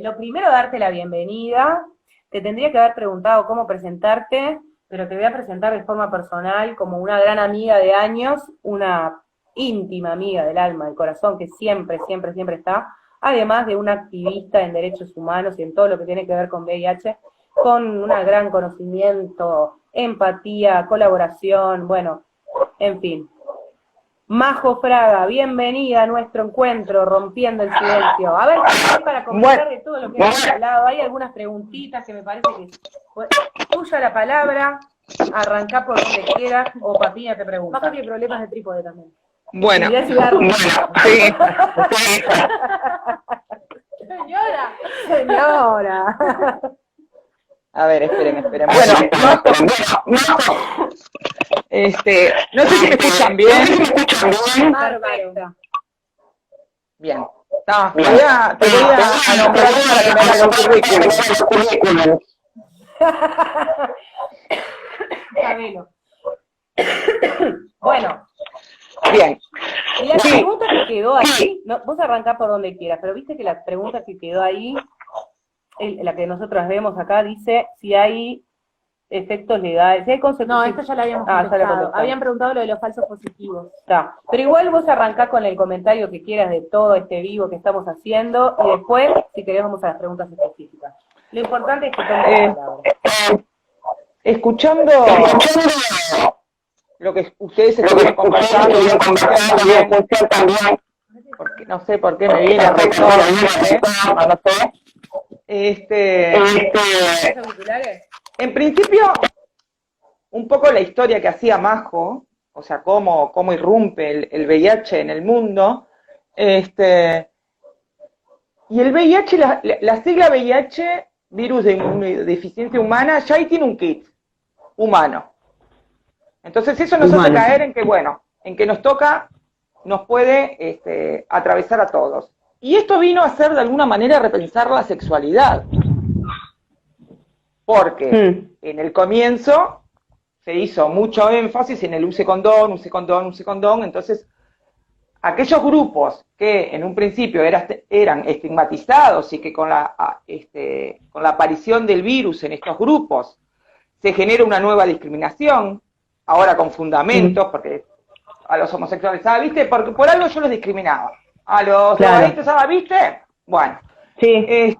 Lo primero, darte la bienvenida. Te tendría que haber preguntado cómo presentarte, pero te voy a presentar de forma personal como una gran amiga de años, una íntima amiga del alma, del corazón, que siempre está, además de una activista en derechos humanos y en todo lo que tiene que ver con VIH, con un gran conocimiento, empatía, colaboración, bueno, en fin. Majo Fraga, bienvenida a nuestro encuentro Rompiendo el Silencio. A ver, para comentar de todo lo que hemos hablado, hay algunas preguntitas que me parece que... Tuya la palabra. Arrancá por donde quieras o Papilla te pregunta. Baja que hay problemas de trípode también. Bueno, Mirá el cigarro. sí. Señora. Señora. A ver, esperen. Bueno, no sé si me escuchan bien. Bárbaro. Bien. Te voy a nombrar para que me hagas los currículum. Sabelo. Bueno. Bien. Y la pregunta que quedó ahí, no, vos arrancás por donde quieras, pero viste que la pregunta que quedó ahí, la que nosotros vemos acá, dice si hay efectos legales, si hay consecuencias. No, esto ya lo habíamos ya contestado. lo contestamos. Habían preguntado lo de los falsos positivos. Está. Pero igual vos arrancás con el comentario que quieras de todo este vivo que estamos haciendo y después, si querés, vamos a las preguntas específicas. Lo importante es que tomes la palabra. Escuchando lo que ustedes estuvieron conversando también, porque no sé por qué me viene a recordar, no sé. ¿Los auriculares? En principio, un poco la historia que hacía Majo, o sea, cómo irrumpe el VIH en el mundo, y el VIH, la sigla VIH, virus de inmunodeficiencia humana, ya ahí tiene un kit humano. Entonces eso nos hace caer en que, bueno, en que nos puede atravesar a todos. Y esto vino a hacer de alguna manera repensar la sexualidad. Porque en el comienzo se hizo mucho énfasis en el use condón, entonces aquellos grupos que en un principio eran estigmatizados y que con la aparición del virus en estos grupos se genera una nueva discriminación, ahora con fundamentos, porque a los homosexuales, ¿viste? Porque por algo yo los discriminaba. A los drogadictos, ¿viste? Bueno. Sí.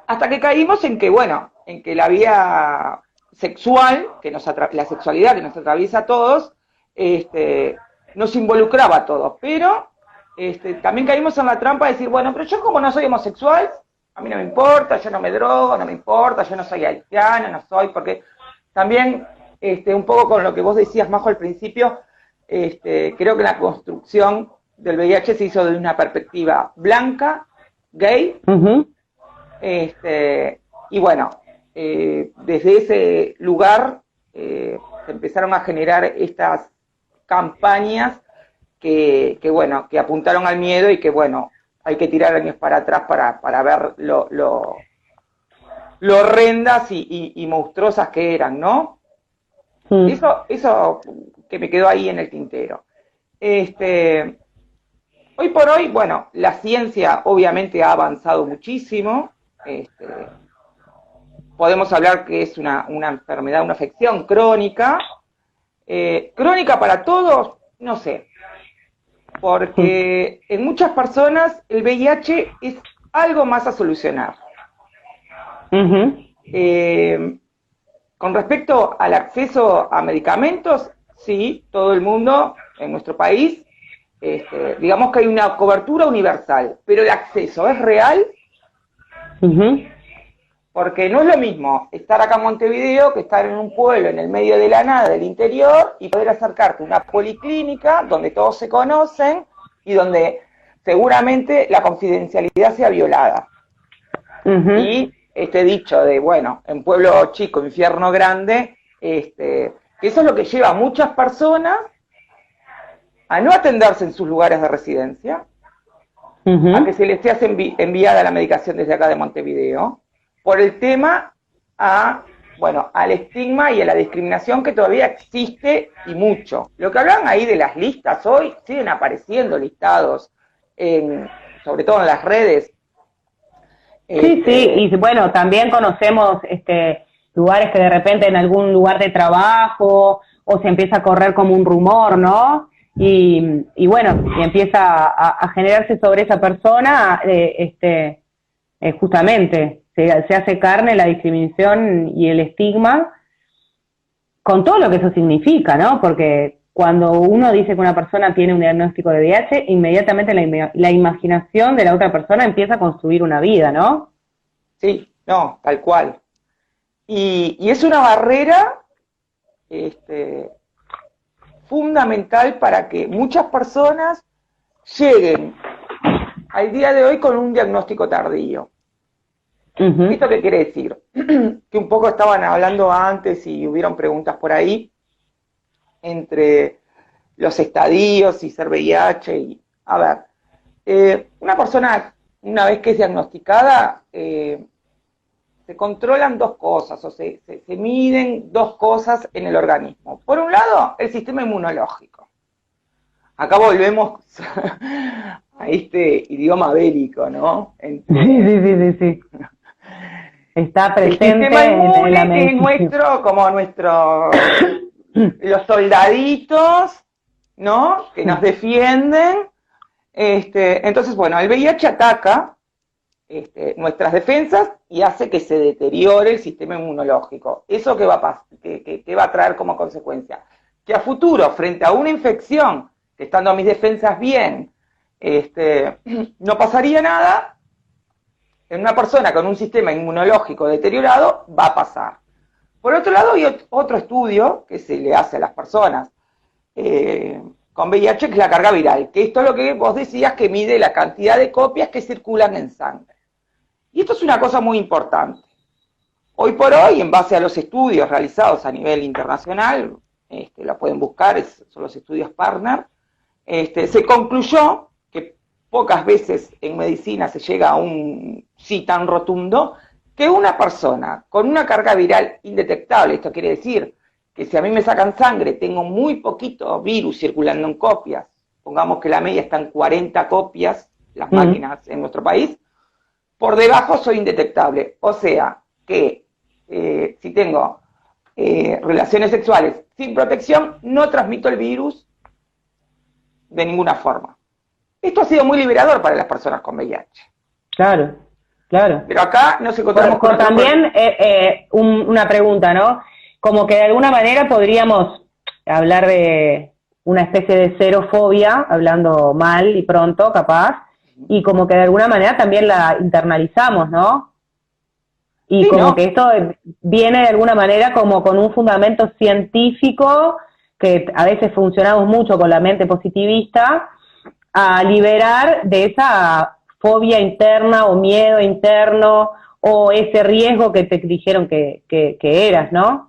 Hasta que caímos en que, bueno, en que la vía sexual, la sexualidad que nos atraviesa a todos, nos involucraba a todos. Pero también caímos en la trampa de decir, bueno, pero yo como no soy homosexual, a mí no me importa, yo no me drogo, no me importa, yo no soy haitiana, no soy, porque también, un poco con lo que vos decías, Majo, al principio, creo que la construcción del VIH se hizo desde una perspectiva blanca, gay, y bueno, desde ese lugar se empezaron a generar estas campañas que apuntaron al miedo y que, bueno, hay que tirar años para atrás para ver lo horrendas y monstruosas que eran, ¿no? Eso que me quedó ahí en el tintero. Hoy por hoy, bueno, la ciencia obviamente ha avanzado muchísimo. Podemos hablar que es una enfermedad, una afección crónica. Crónica para todos, no sé. Porque en muchas personas el VIH es algo más a solucionar. Con respecto al acceso a medicamentos, sí, todo el mundo en nuestro país, digamos que hay una cobertura universal, pero el acceso es real, porque no es lo mismo estar acá en Montevideo que estar en un pueblo en el medio de la nada del interior y poder acercarte a una policlínica donde todos se conocen y donde seguramente la confidencialidad sea violada. Y este dicho de, bueno, en pueblo chico, infierno grande, que eso es lo que lleva a muchas personas a no atenderse en sus lugares de residencia, a que se les sea enviada la medicación desde acá de Montevideo, por el tema al estigma y a la discriminación que todavía existe y mucho. Lo que hablan ahí de las listas hoy, siguen apareciendo listados, sobre todo en las redes. Sí, y bueno, también conocemos lugares que de repente en algún lugar de trabajo o se empieza a correr como un rumor, ¿no? Y bueno, y empieza a generarse sobre esa persona, justamente, se hace carne la discriminación y el estigma, con todo lo que eso significa, ¿no? Porque cuando uno dice que una persona tiene un diagnóstico de VIH, inmediatamente la imaginación de la otra persona empieza a construir una vida, ¿no? Sí, no, tal cual. Y es una barrera fundamental para que muchas personas lleguen al día de hoy con un diagnóstico tardío. ¿Esto qué quiere decir? Que un poco estaban hablando antes y hubieron preguntas por ahí entre los estadios y ser VIH. Y, a ver, una persona, una vez que es diagnosticada, se controlan dos cosas, o se miden dos cosas en el organismo. Por un lado, el sistema inmunológico. Acá volvemos a este idioma bélico, ¿no? Sí. Está presente el sistema inmune, en la que es medicina. como los soldaditos, ¿no? Que nos defienden. Entonces, bueno, el VIH ataca nuestras defensas y hace que se deteriore el sistema inmunológico. ¿Eso qué va a traer como consecuencia? Que a futuro, frente a una infección, que estando mis defensas bien, no pasaría nada, en una persona con un sistema inmunológico deteriorado va a pasar. Por otro lado, hay otro estudio que se le hace a las personas con VIH, que es la carga viral, que esto es lo que vos decías, que mide la cantidad de copias que circulan en sangre. Y esto es una cosa muy importante. Hoy por hoy, en base a los estudios realizados a nivel internacional, lo pueden buscar, son los estudios Partner, se concluyó que pocas veces en medicina se llega a un sí tan rotundo, que una persona con una carga viral indetectable, esto quiere decir que si a mí me sacan sangre, tengo muy poquito virus circulando en copias, pongamos que la media está en 40 copias, las máquinas en nuestro país, por debajo soy indetectable. O sea, que si tengo relaciones sexuales sin protección, no transmito el virus de ninguna forma. Esto ha sido muy liberador para las personas con VIH. Claro. Pero acá nos encontramos con también una pregunta, ¿no? Como que de alguna manera podríamos hablar de una especie de serofobia, hablando mal y pronto, capaz, y como que de alguna manera también la internalizamos, ¿no? Y sí, como ¿no? que esto viene de alguna manera como con un fundamento científico, que a veces funcionamos mucho con la mente positivista, a liberar de esa fobia interna o miedo interno o ese riesgo que te dijeron que eras, ¿no?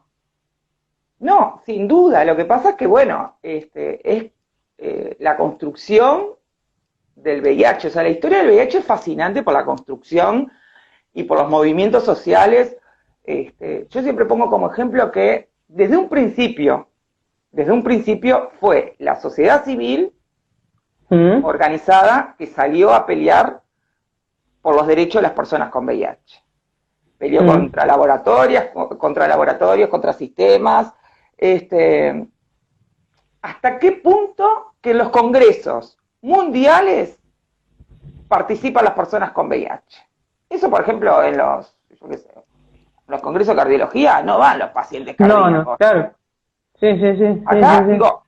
No, sin duda. Lo que pasa es que, bueno, es la construcción del VIH. O sea, la historia del VIH es fascinante por la construcción y por los movimientos sociales. Yo siempre pongo como ejemplo que desde un principio fue la sociedad civil organizada que salió a pelear por los derechos de las personas con VIH. Peleó contra laboratorios, contra sistemas. ¿Hasta qué punto que en los congresos mundiales participan las personas con VIH? Eso, por ejemplo, en los congresos de cardiología no van los pacientes cardíacos. No, claro. Sí. Acá, sí. digo,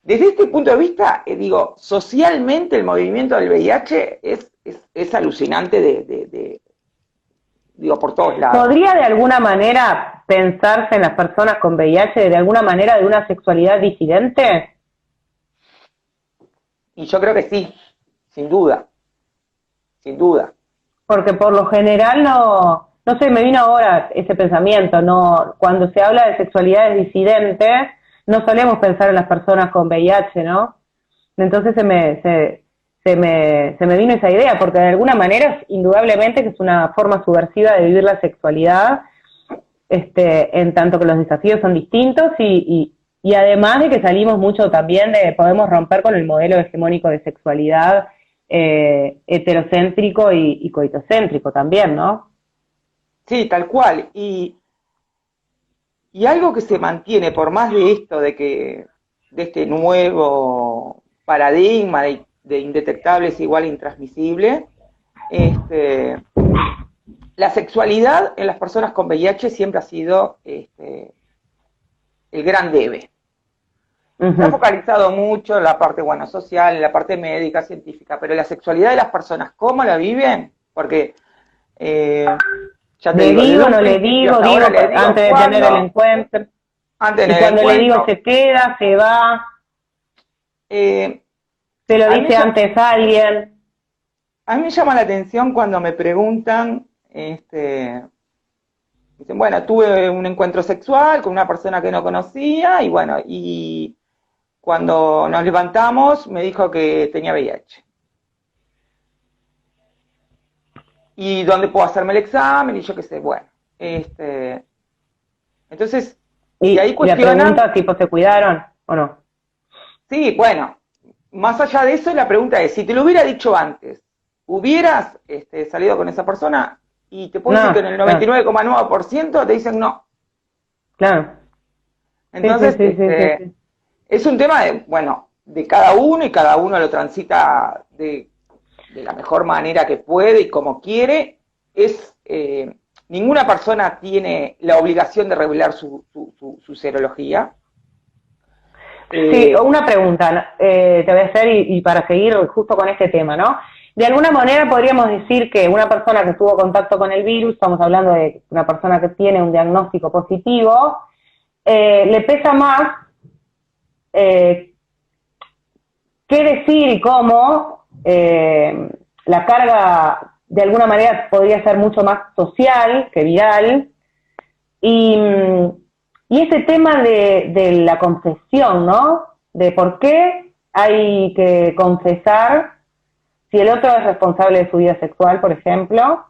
desde este punto de vista, socialmente el movimiento del VIH es alucinante por todos lados. ¿Podría de alguna manera pensarse en las personas con VIH de alguna manera de una sexualidad disidente? Y yo creo que sí, sin duda. Porque por lo general no sé, me vino ahora ese pensamiento, no, cuando se habla de sexualidades disidentes, no solemos pensar en las personas con VIH, ¿no? Entonces se me vino esa idea, porque de alguna manera, indudablemente, que es una forma subversiva de vivir la sexualidad, en tanto que los desafíos son distintos y además de que salimos mucho también podemos romper con el modelo hegemónico de sexualidad heterocéntrico y coitocéntrico también, ¿no? Sí, tal cual. Y algo que se mantiene por más de esto, de este nuevo paradigma de indetectables igual a intransmisible, la sexualidad en las personas con VIH siempre ha sido el gran debe. Se ha focalizado mucho en la parte social, en la parte médica, científica, pero la sexualidad de las personas, ¿cómo la viven? Porque ya te le digo, desde un no le principio digo, hasta ahora le digo antes de tener el encuentro. antes Y del cuando le digo encuentro. se queda, se va, Eh, se lo a mí dice ya- antes a alguien. A mí me llama la atención cuando me preguntan, dicen, bueno, tuve un encuentro sexual con una persona que no conocía y bueno, y cuando nos levantamos me dijo que tenía VIH. ¿Y dónde puedo hacerme el examen? Y yo qué sé, bueno. Entonces, y ahí Y la cuestionan, pregunta, tipo, ¿se cuidaron o no? sí, bueno, más allá de eso, la pregunta es, si te lo hubiera dicho antes, ¿hubieras salido con esa persona? Y te puedo decir que en No, el claro, 99,9% te dicen no. claro. Sí, sí, Entonces, sí, sí, sí, sí. es un tema de, bueno, de cada uno y cada uno lo transita de la mejor manera que puede y como quiere. Ninguna persona tiene la obligación de revelar su serología. Sí, Eh, una pregunta te voy a hacer y para seguir justo con este tema, ¿no? De alguna manera podríamos decir que una persona que tuvo contacto con el virus, estamos hablando de una persona que tiene un diagnóstico positivo, le pesa más eh, qué decir y cómo la carga de alguna manera podría ser mucho más social que viral. Y, y ese tema de la confesión, ¿no? De por qué hay que confesar si el otro es responsable de su vida sexual, por ejemplo.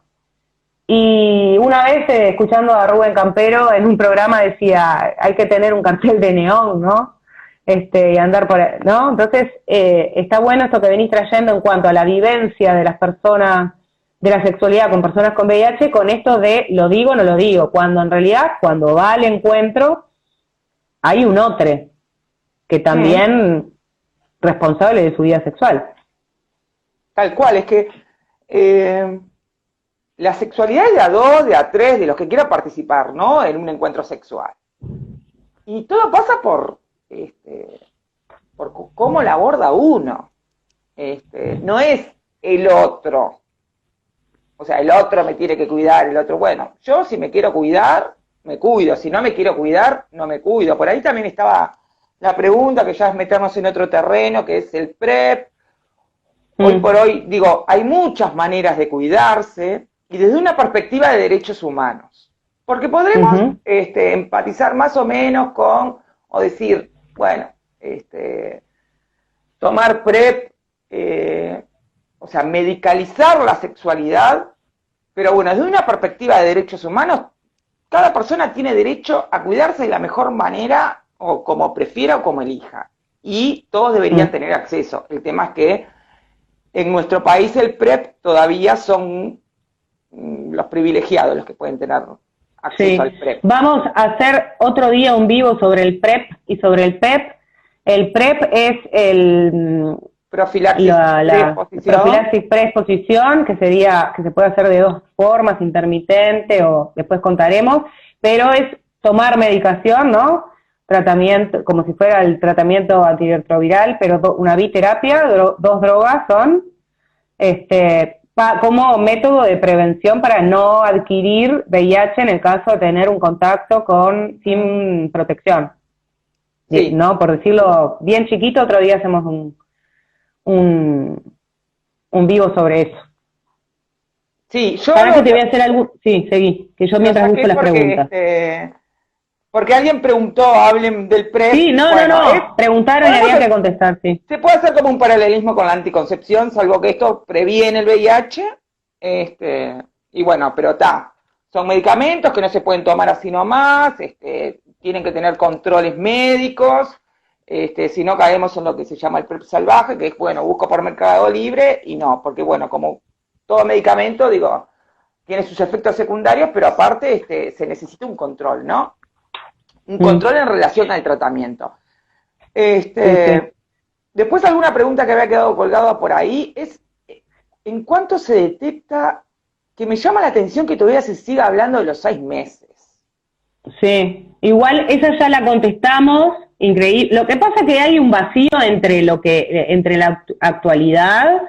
Y una vez, escuchando a Rubén Campero en un programa, decía, hay que tener un cartel de neón, ¿no? Y andar por ahí, ¿no? Entonces, está bueno esto que venís trayendo en cuanto a la vivencia de las personas, de la sexualidad con personas con VIH, con esto de lo digo o no lo digo, cuando en realidad, cuando va al encuentro, hay un otro que mm, también responsable de su vida sexual. Tal cual, es que la sexualidad es de a dos, de a tres, de los que quieran participar, ¿no? En un encuentro sexual. Y todo pasa por cómo la aborda uno. No es el otro. O sea, el otro me tiene que cuidar, el otro, bueno, yo si me quiero cuidar, me cuido. Si no me quiero cuidar, no me cuido. Por ahí también estaba la pregunta, que ya es meternos en otro terreno, que es el PrEP. Hoy por hoy, digo, hay muchas maneras de cuidarse y desde una perspectiva de derechos humanos. Porque podremos empatizar más o menos con, o decir, bueno, tomar PrEP, o sea, medicalizar la sexualidad, pero bueno, desde una perspectiva de derechos humanos, cada persona tiene derecho a cuidarse de la mejor manera o como prefiera o como elija. Y todos deberían tener acceso. El tema es que en nuestro país el PrEP todavía son los privilegiados los que pueden tener acceso Sí, al PrEP. vamos a hacer otro día un vivo sobre el PrEP y sobre el PEP. El PrEP es Profilaxis la preexposición. profilaxis preexposición, que se puede hacer de dos formas, intermitente o después contaremos, pero es tomar medicación, ¿no? Tratamiento, como si fuera el tratamiento antirretroviral, pero una biterapia, dos drogas son, como método de prevención para no adquirir VIH en el caso de tener un contacto sin protección. Sí. ¿No? Por decirlo bien chiquito, otro día hacemos un vivo sobre eso. Sí, yo Para que te voy a hacer algo. Sí, seguí, que yo lo mientras busco saqué las preguntas. porque alguien preguntó, hablen del PrEP. Sí, no, Bueno, preguntaron y había que contestar, sí. se puede hacer como un paralelismo con la anticoncepción, salvo que esto previene el VIH. Y bueno, pero son medicamentos que no se pueden tomar así nomás, tienen que tener controles médicos, si no caemos en lo que se llama el PrEP salvaje, que es, bueno, busco por Mercado Libre, y no, porque bueno, como todo medicamento, digo, tiene sus efectos secundarios, pero aparte se necesita un control, ¿no? Un control en relación al tratamiento. Sí, sí. Después alguna pregunta que había quedado colgada por ahí es, ¿en cuánto se detecta? Que me llama la atención que todavía se siga hablando de los 6 meses. Sí, igual esa ya la contestamos, increíble. Lo que pasa es que hay un vacío entre entre la actualidad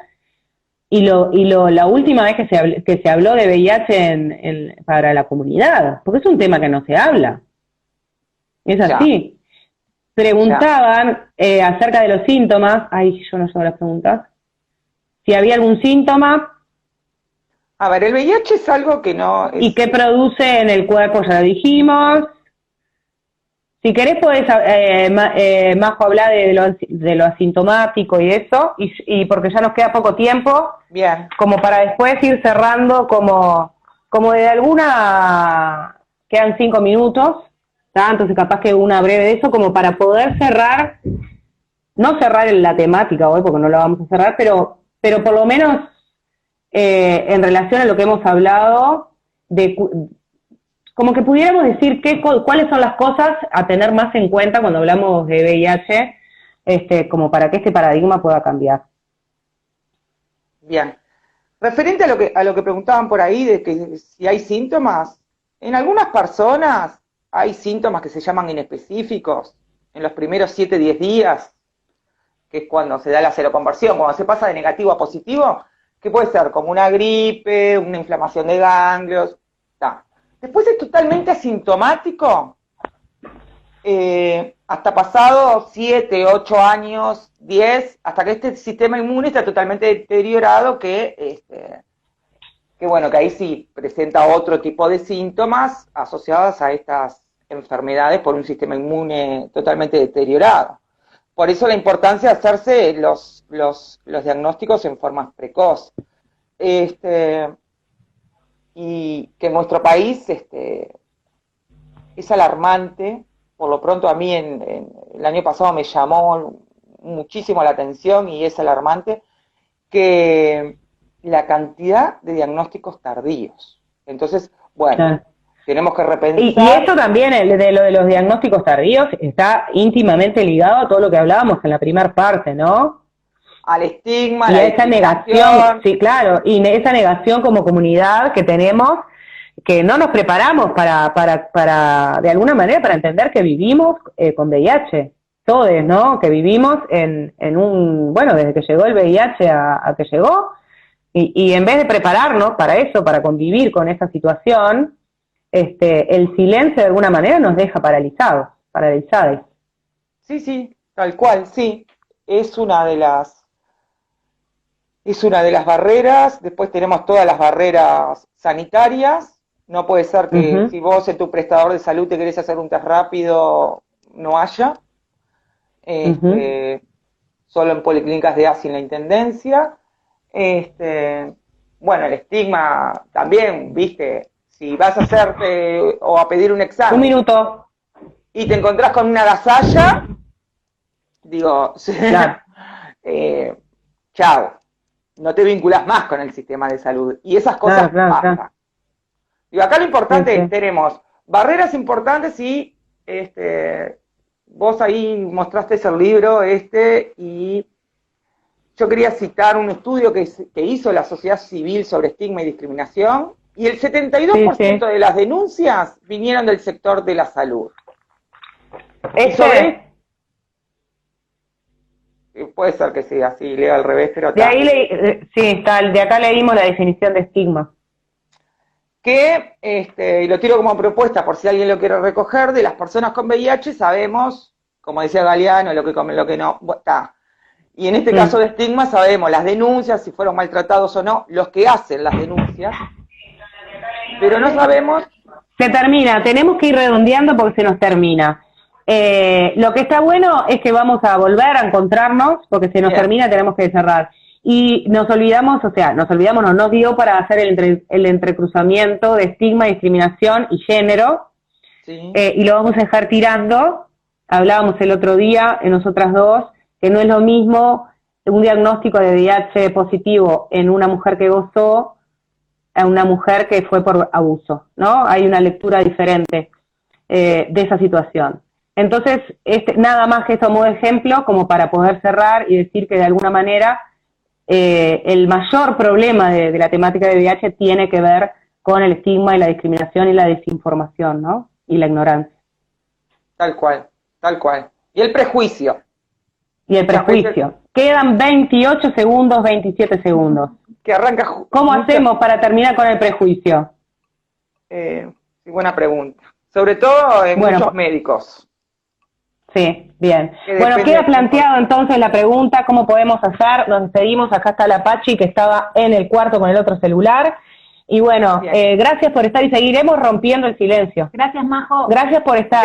y la última vez que se habló de VIH para la comunidad, porque es un tema que no se habla. Es Ya. así. Preguntaban acerca de los síntomas, ay, yo no sé las preguntas, si había algún síntoma A ver, el VIH es algo que no es... y qué produce en el cuerpo, ya lo dijimos. Si querés podés, Majo, hablar de lo asintomático y eso, y porque ya nos queda poco tiempo, Bien, como para después ir cerrando como de alguna, quedan 5 minutos, ¿tá? Entonces capaz que una breve de eso, como para poder cerrar, no cerrar la temática hoy, porque no la vamos a cerrar, pero por lo menos en relación a lo que hemos hablado, como que pudiéramos decir cuáles son las cosas a tener más en cuenta cuando hablamos de VIH, como para que este paradigma pueda cambiar. bien. Referente a lo que preguntaban por ahí, de que si hay síntomas, en algunas personas hay síntomas que se llaman inespecíficos en los primeros 7-10 días, que es cuando se da la seroconversión, cuando se pasa de negativo a positivo, que puede ser como una gripe, una inflamación de ganglios, ta. Después es totalmente asintomático, hasta pasado 7, 8 años, 10, hasta que este sistema inmune está totalmente deteriorado, que bueno, que ahí sí presenta otro tipo de síntomas asociados a estas enfermedades por un sistema inmune totalmente deteriorado. Por eso la importancia de hacerse los diagnósticos en forma precoz. Y que en nuestro país es alarmante. Por lo pronto a mí el año pasado me llamó muchísimo la atención y es alarmante que la cantidad de diagnósticos tardíos. Entonces, bueno, Claro. tenemos que Y repensar. esto también, de lo de los diagnósticos tardíos, está íntimamente ligado a todo lo que hablábamos en la primera parte, ¿no? Al estigma, Y la a esa negación, sí, claro, y esa negación como comunidad que tenemos, que no nos preparamos para de alguna manera, para entender que vivimos con VIH, todos, ¿no? Que vivimos en bueno, desde que llegó el VIH a que llegó, y en vez de prepararnos para eso, para convivir con esa situación, el silencio de alguna manera nos deja paralizados. Sí, tal cual, sí. Es una de las barreras. Después tenemos todas las barreras sanitarias. No puede ser que si vos en tu prestador de salud te querés hacer un test rápido, no haya. Solo en policlínicas de ASI en la intendencia. Bueno, el estigma también, viste, si vas a hacerte o a pedir un examen. 1 minuto. Y te encontrás con una gasalla, digo, Claro. chao, no te vinculás más con el sistema de salud. Y esas cosas pasan. Claro. Digo, acá lo importante Sí. es, tenemos barreras importantes y vos ahí mostraste ese libro, y yo quería citar un estudio que hizo la sociedad civil sobre estigma y discriminación, y el 72% de las denuncias vinieron del sector de la salud. Puede ser que sea así, leo al revés, pero de ahí de acá leímos la definición de estigma. Que, y lo tiro como propuesta por si alguien lo quiere recoger, de las personas con VIH sabemos, como decía Galeano, lo que comen, lo que no, está. Y en este caso de estigma sabemos las denuncias, si fueron maltratados o no, los que hacen las denuncias, pero no sabemos... Se termina, tenemos que ir redondeando porque se nos termina. Lo que está bueno es que vamos a volver a encontrarnos, porque se nos termina, tenemos que cerrar. Y nos olvidamos, no nos dio para hacer el entrecruzamiento de estigma, discriminación y género, y lo vamos a dejar tirando. Hablábamos el otro día, en nosotras dos, que no es lo mismo un diagnóstico de VIH positivo en una mujer que gozó a una mujer que fue por abuso, ¿no? Hay una lectura diferente de esa situación. Entonces, nada más que esto como ejemplo, como para poder cerrar y decir que de alguna manera el mayor problema de la temática de VIH tiene que ver con el estigma y la discriminación y la desinformación, ¿no? Y la ignorancia. Tal cual. Y el prejuicio. Quedan 28 segundos, 27 segundos. Que arranca... ¿Cómo hacemos para terminar con el prejuicio? Buena pregunta. Sobre todo en muchos médicos. Sí, bien. Que Bueno, depende queda del planteado tiempo. entonces la pregunta, ¿cómo podemos hacer? Nos despedimos, acá está la Pachi que estaba en el cuarto con el otro celular. Y bueno, Bien. gracias por estar y seguiremos rompiendo el silencio. Gracias, Majo. Gracias por estar.